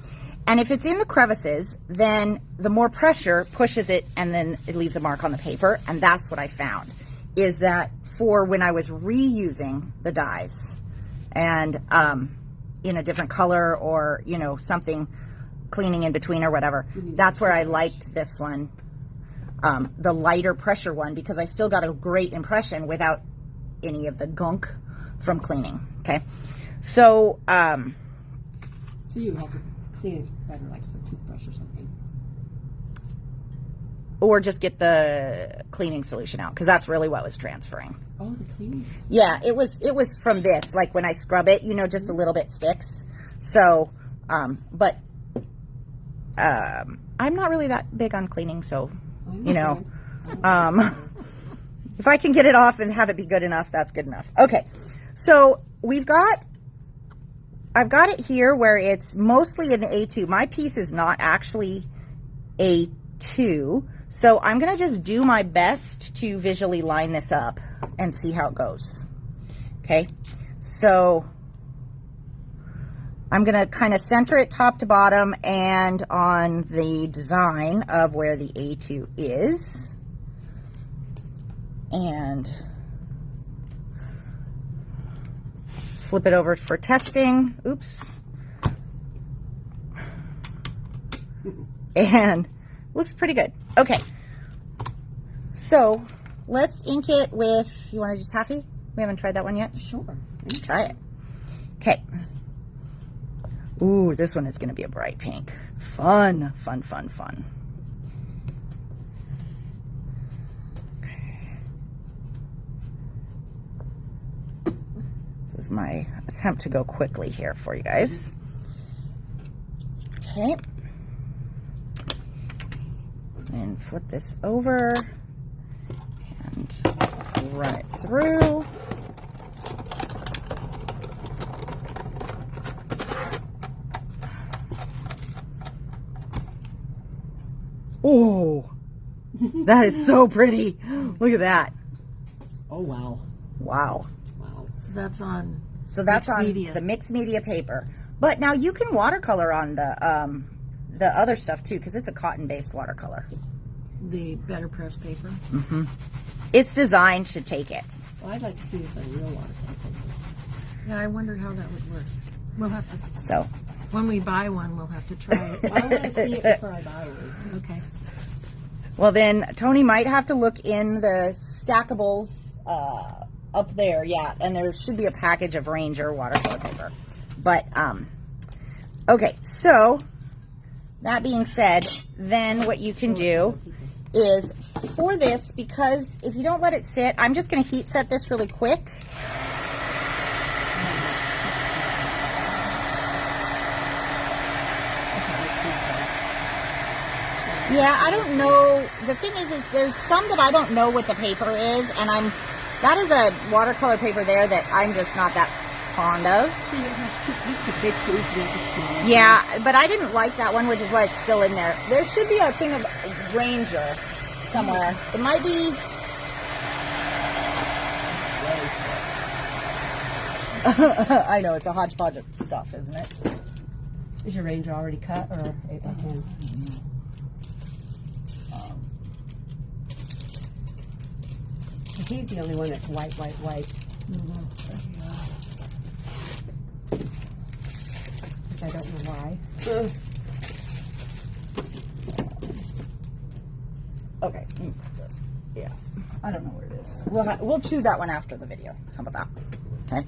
And if it's in the crevices, then the more pressure pushes it and then it leaves a mark on the paper. And that's what I found, is that for when I was reusing the dyes and in a different color or, you know, something cleaning in between or whatever, that's where I liked this one, the lighter pressure one, because I still got a great impression without any of the gunk from cleaning. Okay, so so you have to clean it better, like with a toothbrush or something, or just get the cleaning solution out, because that's really what was transferring. Oh, the cleaning. Yeah, it was from this, like when I scrub it, you know, just a little bit sticks. So but I'm not really that big on cleaning, so, you know, if I can get it off and have it be good enough, that's good enough. Okay, so I've got it here where it's mostly in the A2. My piece is not actually A2, so I'm going to just do my best to visually line this up and see how it goes. Okay, so I'm going to kind of center it top to bottom and on the design of where the A2 is. And flip it over for testing. Oops. And looks pretty good. Okay. So let's ink it with, you want to just taffy? We haven't tried that one yet? Sure. Let's try it. Okay. Ooh, this one is going to be a bright pink. Fun, fun, fun, fun. Okay. This is my attempt to go quickly here for you guys. Okay. And flip this over and run it through. Oh, that is so pretty. Look at that. Oh, wow. Wow. Wow. So that's on. So that's mixed on media. the mixed media paper. But now you can watercolor on the other stuff too, because it's a cotton-based watercolor. The BetterPress paper. Mm-hmm. It's designed to take it. Well, I'd like to see this on real watercolor paper. Yeah, I wonder how that would work. We'll have to. So When we buy one, we'll have to try it. I want to see it before I buy one. Okay. well, then Tony might have to look in the stackables up there. Yeah, and there should be a package of Ranger watercolor paper. But okay, so that being said, then what you can do is for this, because if you don't let it sit, I'm just going to heat set this really quick. Yeah, I don't know. The thing is there's some that I don't know what the paper is, and that is a watercolor paper there that I'm just not that fond of. Yeah, but I didn't like that one, which is why it's still in there. There should be a thing of Ranger somewhere. It might be. I know, it's a hodgepodge of stuff, isn't it? Is your Ranger already cut or 8x10? He's the only one that's white, white, white. Which I don't know why. Okay. Yeah. I don't know where it is. We'll chew that one after the video. How about that? Okay.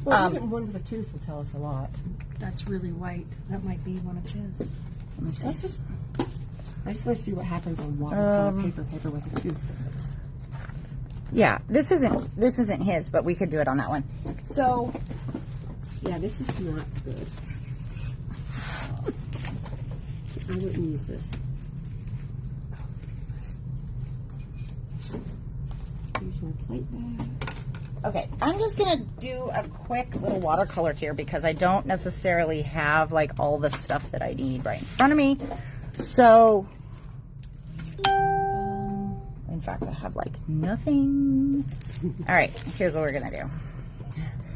Well, even one with a tooth will tell us a lot. That's really white. That might be one of his. Let me see. I just want to see what happens on watercolor paper with a tooth. Yeah, this isn't his, but we could do it on that one. So, yeah, this is not good. I wouldn't use this. Use your plate bag. okay, I'm just gonna do a quick little watercolor here because I don't necessarily have like all the stuff that I need right in front of me. So, in fact, I have like nothing. All right, here's what we're gonna do.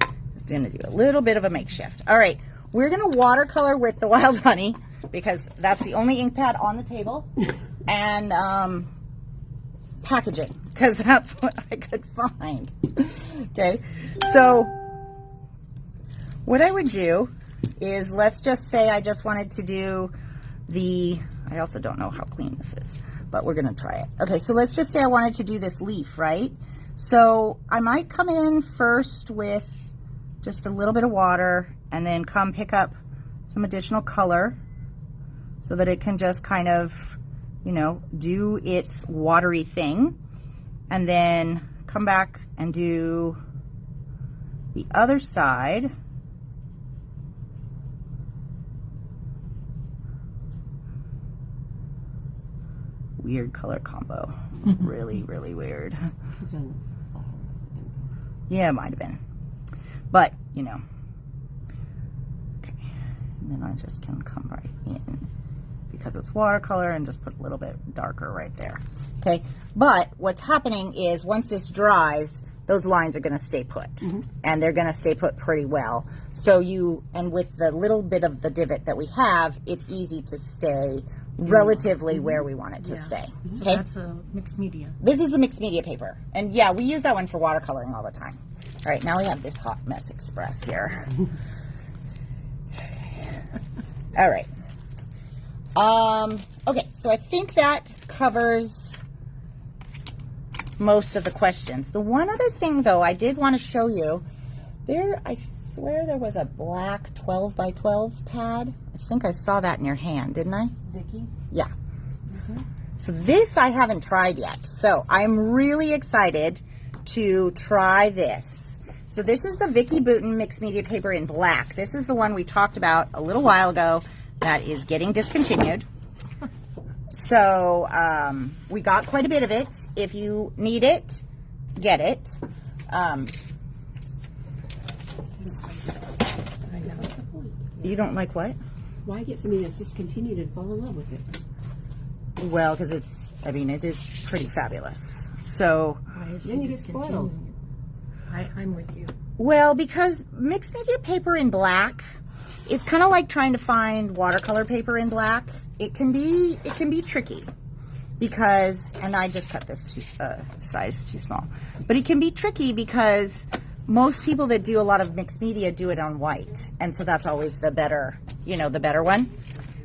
I'm gonna do a little bit of a makeshift. All right, we're gonna watercolor with the wild honey because that's the only ink pad on the table, and package it because that's what I could find. Okay, so what I would do is, let's just say I just wanted to do I also don't know how clean this is, but we're gonna try it. Okay, so let's just say I wanted to do this leaf, right? So I might come in first with just a little bit of water and then come pick up some additional color so that it can just kind of, you know, do its watery thing, and then come back and do the other side. Weird color combo. Really, really weird. Yeah, it might have been. But, you know. Okay. And then I just can come right in because it's watercolor and just put a little bit darker right there. Okay. But what's happening is once this dries, those lines are going to stay put. And they're going to stay put pretty well. So and with the little bit of the divot that we have, it's easy to stay relatively where we want it to stay. So okay, that's a mixed media. this is a mixed media paper, and yeah, we use that one for watercoloring all the time. All right, now we have this Hot Mess Express here. All right. Okay, so I think that covers most of the questions. The one other thing, though, I did want to show you. I swear there was a black 12 by 12 pad. I think I saw that in your hand, didn't I? Vicki? Yeah. So this I haven't tried yet. So I'm really excited to try this. So this is the Vicki Boutin mixed media paper in black. This is the one we talked about a little while ago that is getting discontinued. So we got quite a bit of it. If you need it, get it. You don't like what? Why get something that's discontinued and fall in love with it? Well, because it is pretty fabulous. So, Why is Then she you get spoiled. discontinuing it? I'm with you. well, because mixed media paper in black, it's kind of like trying to find watercolor paper in black. It can be tricky because, and I just cut this size too small, but it can be tricky because most people that do a lot of mixed media do it on white, and so that's always the better, the better one.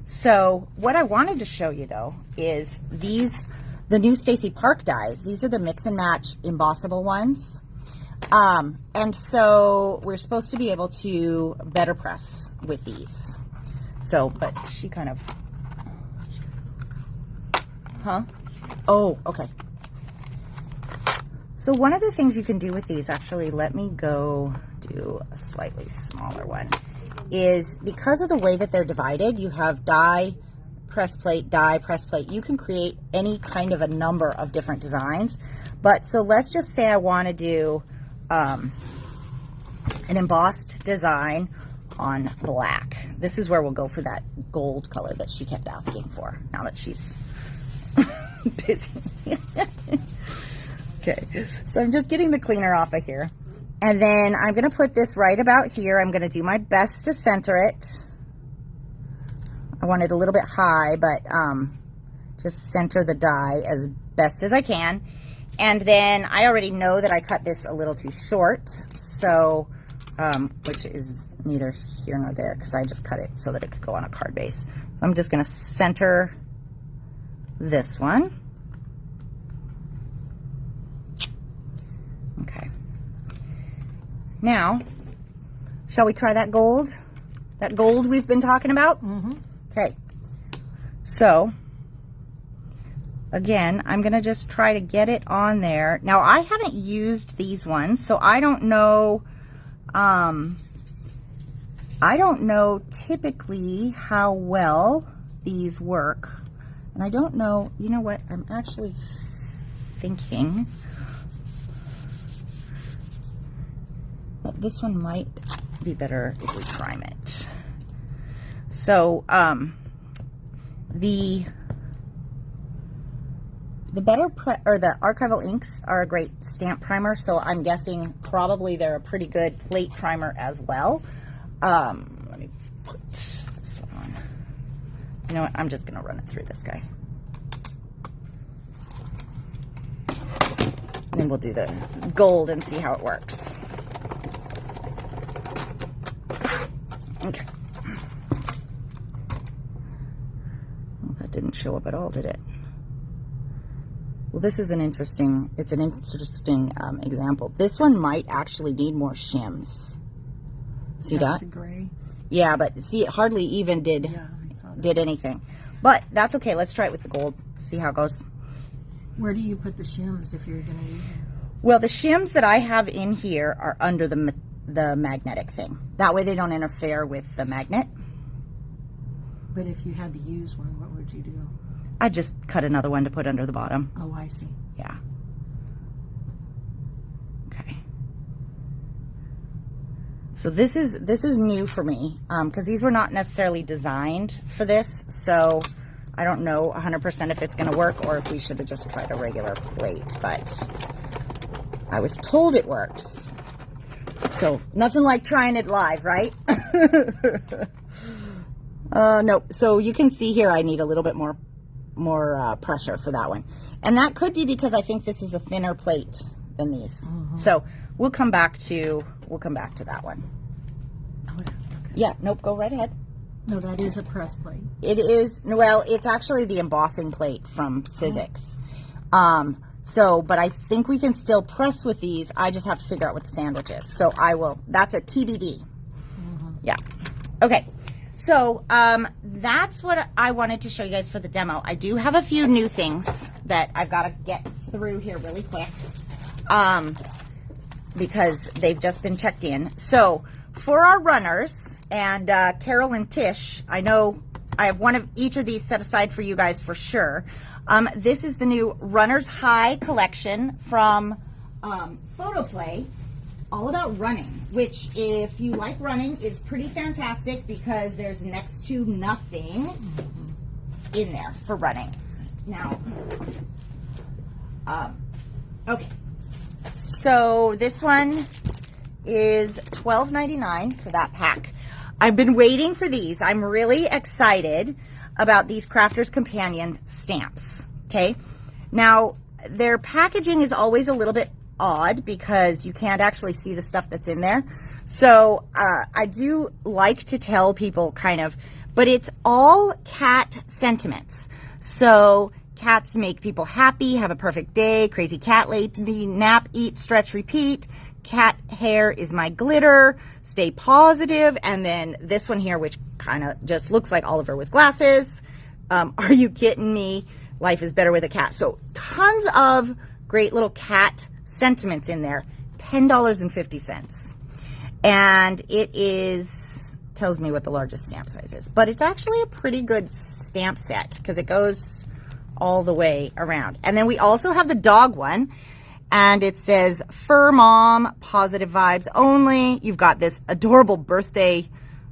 So what I wanted to show you though is the new Stacy Park dies. These are the mix and match embossable ones. And so we're supposed to be able to BetterPress with these. So, but she kind of, oh, okay. So one of the things you can do with these, actually, let me go do a slightly smaller one, is because of the way that they're divided, you have die, press plate, die, press plate. You can create any kind of a number of different designs. But so let's just say I want to do an embossed design on black. This is where we'll go for that gold color that she kept asking for, now that she's busy. Okay, so I'm just getting the cleaner off of here. And then I'm going to put this right about here. I'm going to do my best to center it. I want it a little bit high, but just center the die as best as I can. And then I already know that I cut this a little too short, so, which is neither here nor there because I just cut it so that it could go on a card base. So I'm just going to center this one. Now, shall we try that gold? That gold we've been talking about? Mm-hmm. Okay. So, again, I'm going to just try to get it on there. Now, I haven't used these ones, so I don't know, typically how well these work. And I don't know, you know what, I'm actually thinking that this one might be better if we prime it. So, the BetterPress or the archival inks are a great stamp primer, so I'm guessing probably they're a pretty good plate primer as well. Let me put this one on. You know what? I'm just going to run it through this guy. And then we'll do the gold and see how it works. Okay. Well, that didn't show up at all, did it? Well, this is an interesting, example. This one might actually need more shims. See That's that? the gray. Yeah, but see, it hardly even did anything. But that's okay. Let's try it with the gold. See how it goes. Where do you put the shims if you're going to use them? Well, the shims that I have in here are under the magnetic thing. That way they don't interfere with the magnet. But if you had to use one, what would you do? I just cut another one to put under the bottom. Oh, I see. Yeah. Okay. So this is new for me because these were not necessarily designed for this. So I don't know 100% if it's going to work or if we should have just tried a regular plate. But I was told it works. So nothing like trying it live, right? No. So you can see here I need a little bit more pressure for that one, and that could be because I think this is a thinner plate than these. Mm-hmm. So we'll come back to that one. Oh, okay. Yeah, nope, go right ahead. No, that is a press plate. It is, well, it's actually the embossing plate from Sizzix. So, but I think we can still press with these. I just have to figure out what the sandwich is. So that's a TBD. Mm-hmm. Yeah. Okay. So that's what I wanted to show you guys for the demo. I do have a few new things that I've got to get through here really quick because they've just been checked in. So for our runners, and Carol and Tish, I know I have one of each of these set aside for you guys for sure. This is the new Runner's High collection from Photoplay. All about running, which if you like running is pretty fantastic because there's next to nothing in there for running. Now, okay, so this one is $12.99 for that pack. I've been waiting for these. I'm really excited about these Crafter's Companion stamps, okay? Now, their packaging is always a little bit odd because you can't actually see the stuff that's in there. So I do like to tell people kind of, but it's all cat sentiments. So cats make people happy, have a perfect day, crazy cat lady, nap, eat, stretch, repeat, cat hair is my glitter, stay positive, and then this one here, which kind of just looks like Oliver with glasses. Are you kidding me? Life is better with a cat. So tons of great little cat sentiments in there. $10.50. And it tells me what the largest stamp size is, but it's actually a pretty good stamp set because it goes all the way around. And then we also have the dog one, and it says Fur Mom, positive vibes only. You've got this adorable birthday,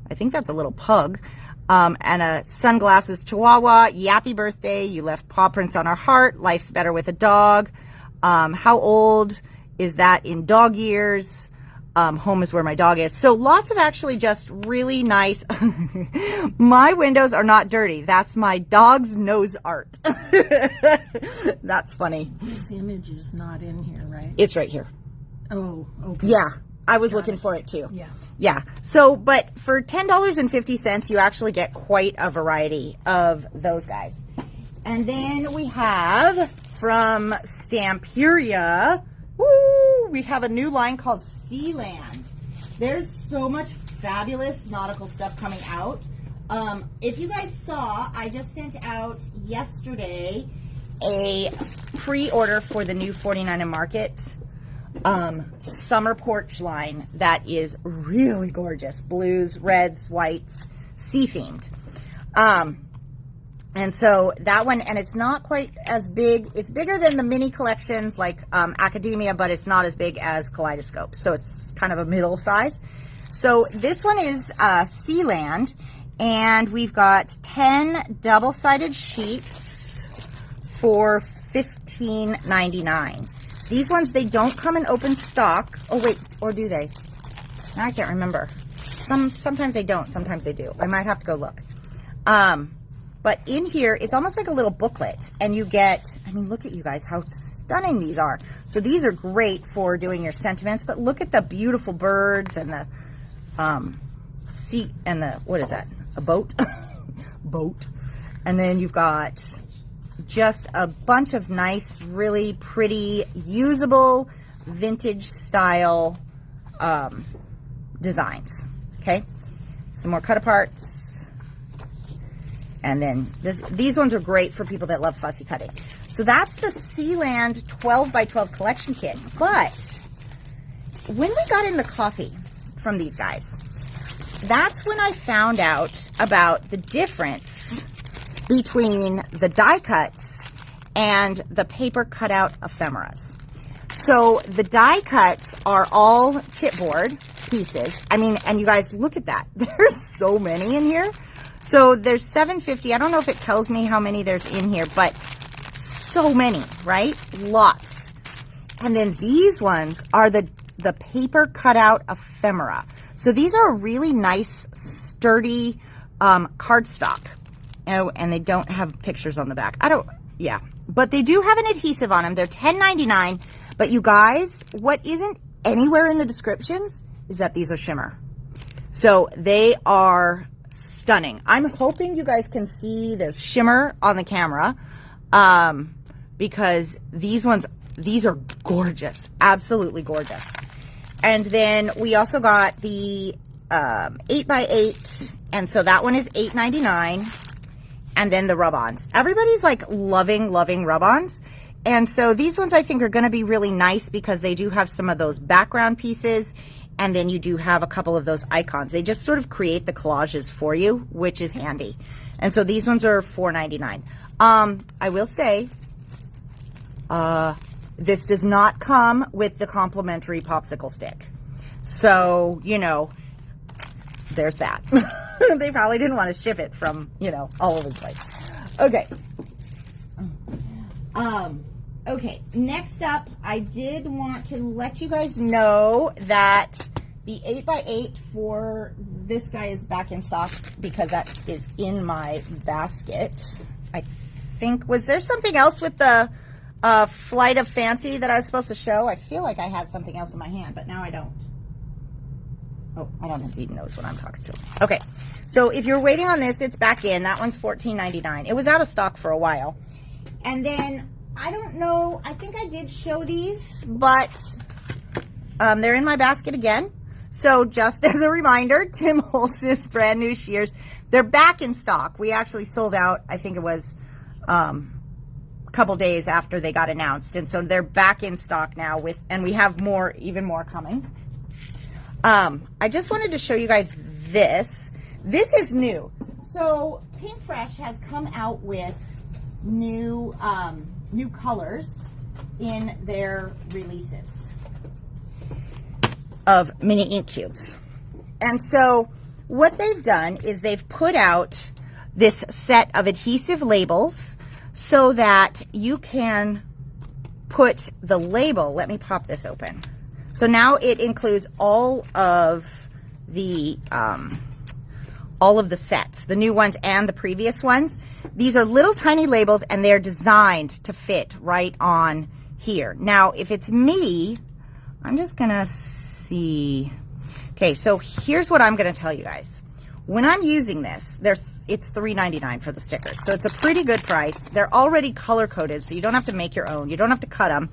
I think that's a little pug, and a sunglasses chihuahua. Yappy birthday, you left paw prints on our heart. Life's better with a dog. How old is that in dog years? Home is where my dog is. So lots of actually just really nice. My windows are not dirty. That's my dog's nose art. That's funny. This image is not in here, right? It's right here. Oh, okay. Yeah, I was looking for it too. Yeah. Yeah. So, but for $10.50, you actually get quite a variety of those guys. And then we have from Stamperia, woo, we have a new line called Sealand. There's so much fabulous nautical stuff coming out. If you guys saw, I just sent out yesterday a pre-order for the new 49 and Market summer porch line that is really gorgeous. Blues, reds, whites, sea themed. And so that one, and it's not quite as big. It's bigger than the mini collections like Academia, but it's not as big as Kaleidoscope. So it's kind of a middle size. So this one is Sealand, and we've got 10 double-sided sheets for $15.99. These ones, they don't come in open stock. Oh, wait, or do they? Now I can't remember. Sometimes they don't, sometimes they do. I might have to go look. But in here, it's almost like a little booklet, and you get, I mean, look at you guys, how stunning these are. So these are great for doing your sentiments, but look at the beautiful birds and the seat and the, what is that? A boat? Boat. And then you've got just a bunch of nice, really pretty, usable, vintage style designs. Okay? Some more cut-aparts. And then these ones are great for people that love fussy cutting. So that's the Sealand 12 by 12 collection kit. But when we got in the coffee from these guys, that's when I found out about the difference between the die cuts and the paper cutout ephemeras. So the die cuts are all chipboard pieces. I mean, and you guys, look at that. There's so many in here. So there's 750. I don't know if it tells me how many there's in here, but so many, right? Lots. And then these ones are the paper cutout ephemera. So these are really nice, sturdy cardstock. Oh, and they don't have pictures on the back. Yeah. But they do have an adhesive on them. They're $10.99. But you guys, what isn't anywhere in the descriptions is that these are shimmer. So they are stunning. I'm hoping you guys can see this shimmer on the camera because these are gorgeous, absolutely gorgeous. And then we also got the 8x8, and so that one is $8.99. And then the rub-ons. Everybody's like loving rub-ons. And so these ones I think are going to be really nice because they do have some of those background pieces. And then you do have a couple of those icons. They just sort of create the collages for you, which is handy. And so these ones are $4.99. I will say, this does not come with the complimentary popsicle stick. So, you know, there's that. They probably didn't want to ship it from, you know, all over the place. Okay. Okay, next up, I did want to let you guys know that the 8x8 for this guy is back in stock because that is in my basket. I think, was there something else with the Flight of Fancy that I was supposed to show? I feel like I had something else in my hand, but now I don't. Oh, I don't think he knows what I'm talking to. Okay, so if you're waiting on this, it's back in. That one's $14.99. It was out of stock for a while. And then I don't know, I think I did show these, but they're in my basket again. So just as a reminder, Tim Holtz's brand new shears, they're back in stock. We actually sold out, I think it was a couple days after they got announced. And so they're back in stock now and we have more, even more coming. I just wanted to show you guys this. This is new. So Pink Fresh has come out with new colors in their releases of mini ink cubes. And so what they've done is they've put out this set of adhesive labels so that you can put the label. Let me pop this open. So now it includes all of the sets, the new ones and the previous ones. These are little tiny labels and they're designed to fit right on here. Now, if it's me, I'm just gonna see. Okay, so here's what I'm gonna tell you guys. When I'm using this, it's $3.99 for the stickers. So it's a pretty good price. They're already color coded, so you don't have to make your own. You don't have to cut them.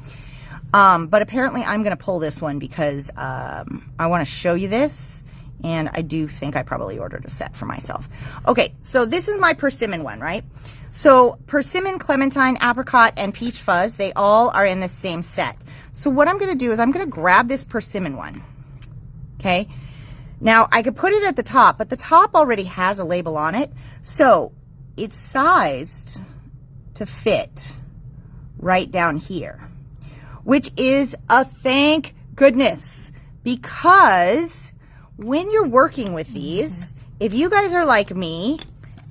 But apparently I'm going to pull this one because I want to show you this. And I do think I probably ordered a set for myself. Okay, so this is my persimmon one, right? So persimmon, clementine, apricot, and peach fuzz, they all are in the same set. So what I'm going to do is I'm going to grab this persimmon one. Okay. Now I could put it at the top, but the top already has a label on it. So it's sized to fit right down here, which is a thank goodness, because when you're working with these, if you guys are like me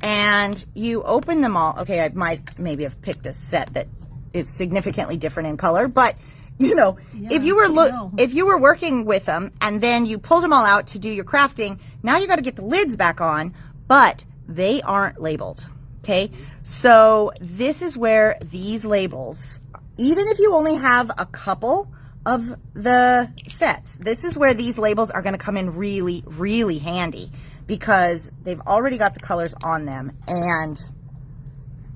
and you open them all, okay, I might maybe have picked a set that is significantly different in color, but you know, if you were working with them and then you pulled them all out to do your crafting, now you got to get the lids back on, but they aren't labeled. Okay, so this is where these labels, even if you only have a couple of the sets, this is where these labels are going to come in really, really handy, because they've already got the colors on them and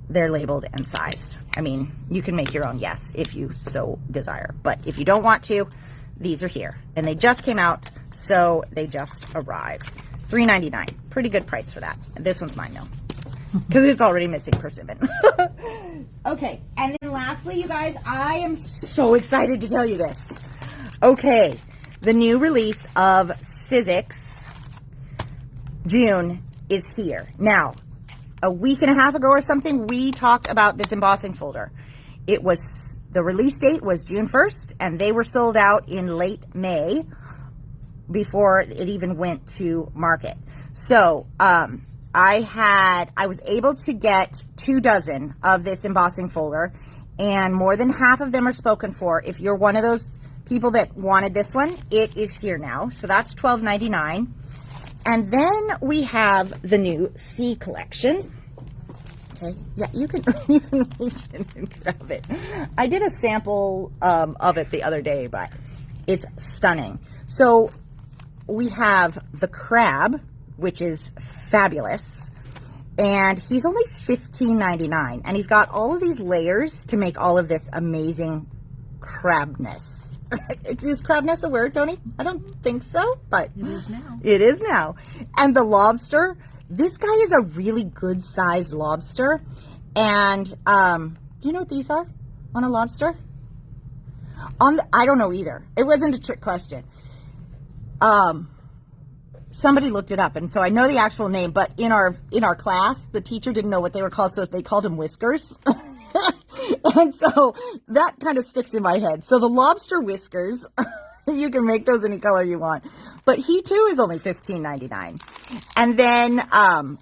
they're labeled and sized. I mean, you can make your own, yes, if you so desire, but if you don't want to, these are here and they just came out, so they just arrived. $3.99, pretty good price for that. This one's mine though, because it's already missing persimmon. Okay, and then lastly, you guys, I am so excited to tell you this. Okay, the new release of Sizzix June is here. Now, a week and a half ago or something, we talked about this embossing folder. It was, the release date was June 1st, and they were sold out in late May before it even went to market. So, I was able to get 24 of this embossing folder, and more than half of them are spoken for. If you're one of those people that wanted this one, it is here now. So that's $12.99. And then we have the new C collection. Okay, yeah, you can reach in and grab it. I did a sample of it the other day, but it's stunning. So we have the crab, which is fabulous, and he's only $15.99, and he's got all of these layers to make all of this amazing crabness. Is crabness a word, Tony? I don't think so, but it is now. It is now. And the lobster, this guy is a really good sized lobster, and do you know what these are on a lobster? I don't know either. It wasn't a trick question. Somebody looked it up, and so I know the actual name, but in our class, the teacher didn't know what they were called, so they called them whiskers. And so that kind of sticks in my head. So the lobster whiskers, you can make those any color you want, but he too is only $15.99. And then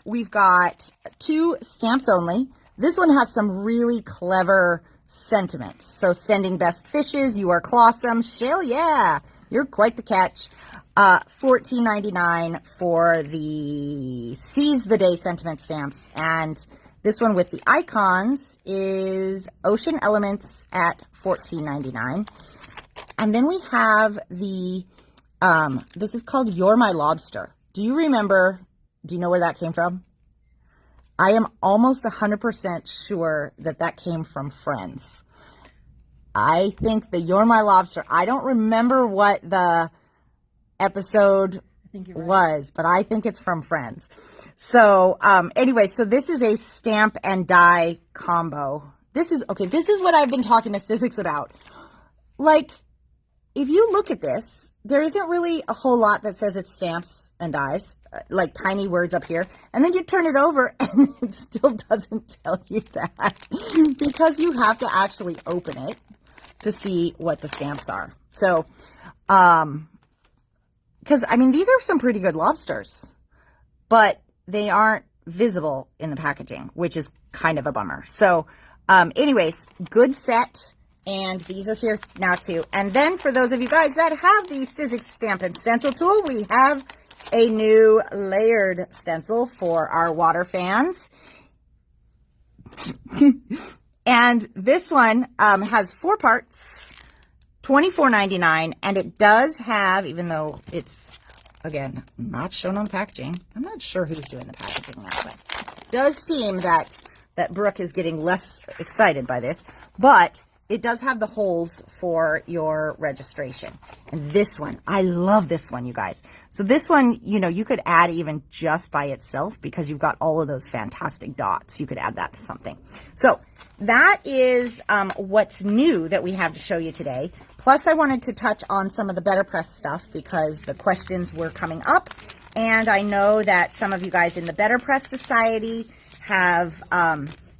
we've got 2 stamps only. This one has some really clever sentiments. So sending best fishes, you are clawsome, Shell, yeah, you're quite the catch. $14.99 for the Seize the Day sentiment stamps, and this one with the icons is Ocean Elements at $14.99. And then we have the, this is called You're My Lobster. Do you know where that came from? I am almost 100% sure that came from Friends. I think the You're My Lobster, I don't remember what the episode was, but I think it's from Friends. So anyway, so this is a stamp and die combo. This is what I've been talking to Sizzix about. Like, if you look at this, there isn't really a whole lot that says it's stamps and dies, like tiny words up here. And then you turn it over and it still doesn't tell you that, because you have to actually open it to see what the stamps are. So, because, I mean, these are some pretty good lobsters, but they aren't visible in the packaging, which is kind of a bummer. So, anyways, good set, and these are here now too. And then for those of you guys that have the Sizzix Stamp and Stencil tool, we have a new layered stencil for our water fans. And this one has 4 parts, $24.99, and it does have, even though it's, again, not shown on the packaging, I'm not sure who's doing the packaging now, but it does seem that Brooke is getting less excited by this, but it does have the holes for your registration. And this one, I love this one, you guys. So this one, you know, you could add even just by itself because you've got all of those fantastic dots. You could add that to something. So that is what's new that we have to show you today. Plus, I wanted to touch on some of the BetterPress stuff because the questions were coming up. And I know that some of you guys in the BetterPress Society have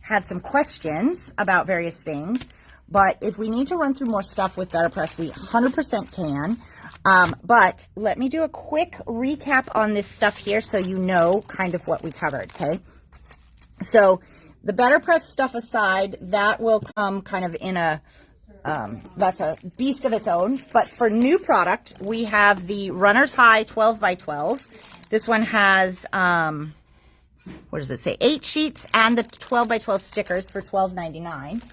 had some questions about various things. But if we need to run through more stuff with BetterPress, we 100% can. But let me do a quick recap on this stuff here so you know kind of what we covered, okay? So the BetterPress stuff aside, that will come kind of in a, that's a beast of its own. But for new product, we have the Runner's High 12 by 12. This one has, what does it say? 8 sheets and the 12 by 12 stickers for $12.99.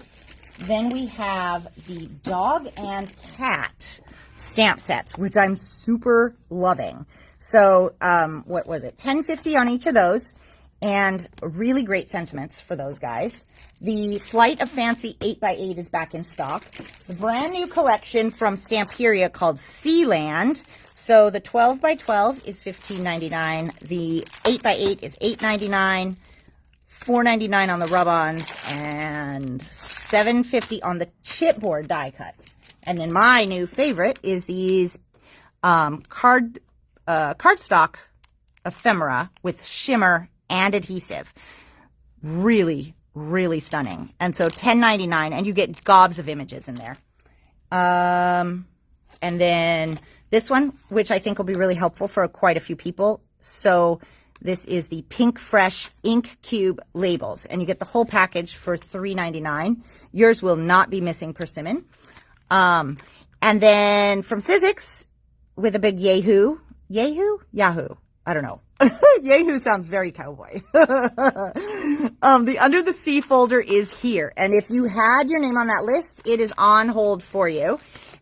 Then we have the dog and cat stamp sets, which I'm super loving. So, what was it? $10.50 on each of those, and really great sentiments for those guys. The Flight of Fancy 8x8 is back in stock. The brand new collection from Stamperia called Sealand. So the 12 by 12 is $15.99. The 8x8 is $8.99. $4.99 on the rub-ons and $7.50 on the chipboard die cuts. And then my new favorite is these cardstock ephemera with shimmer and adhesive. Really, really stunning. And so $10.99, and you get gobs of images in there. And then this one, which I think will be really helpful for quite a few people. So this is the Pink Fresh Ink Cube labels, and you get the whole package for $3.99. Yours will not be missing persimmon. And then from Sizzix, with a big Yahoo. Yahoo? I don't know. Yahoo sounds very cowboy. The Under the Sea folder is here, and if you had your name on that list, it is on hold for you.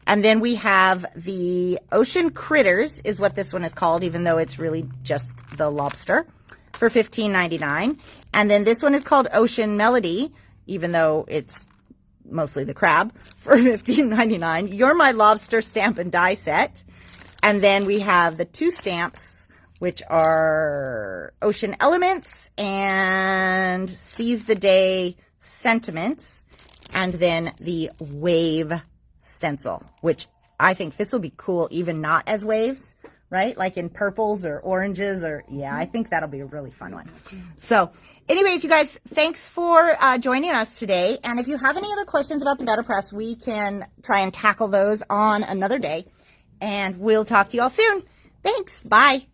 And then we have the Ocean Critters is what this one is called, even though it's really just the lobster, for $15.99. And then this one is called Ocean Melody, even though it's mostly the crab, for $15.99. You're My Lobster stamp and die set. And then we have the 2 stamps, which are Ocean Elements and Seize the Day Sentiments. And then the Wave stencil, which I think this will be cool even not as waves, right? Like in purples or oranges, or yeah, I think that'll be a really fun one. So anyways, you guys, thanks for joining us today. And if you have any other questions about the BetterPress, we can try and tackle those on another day. And we'll talk to you all soon. Thanks. Bye.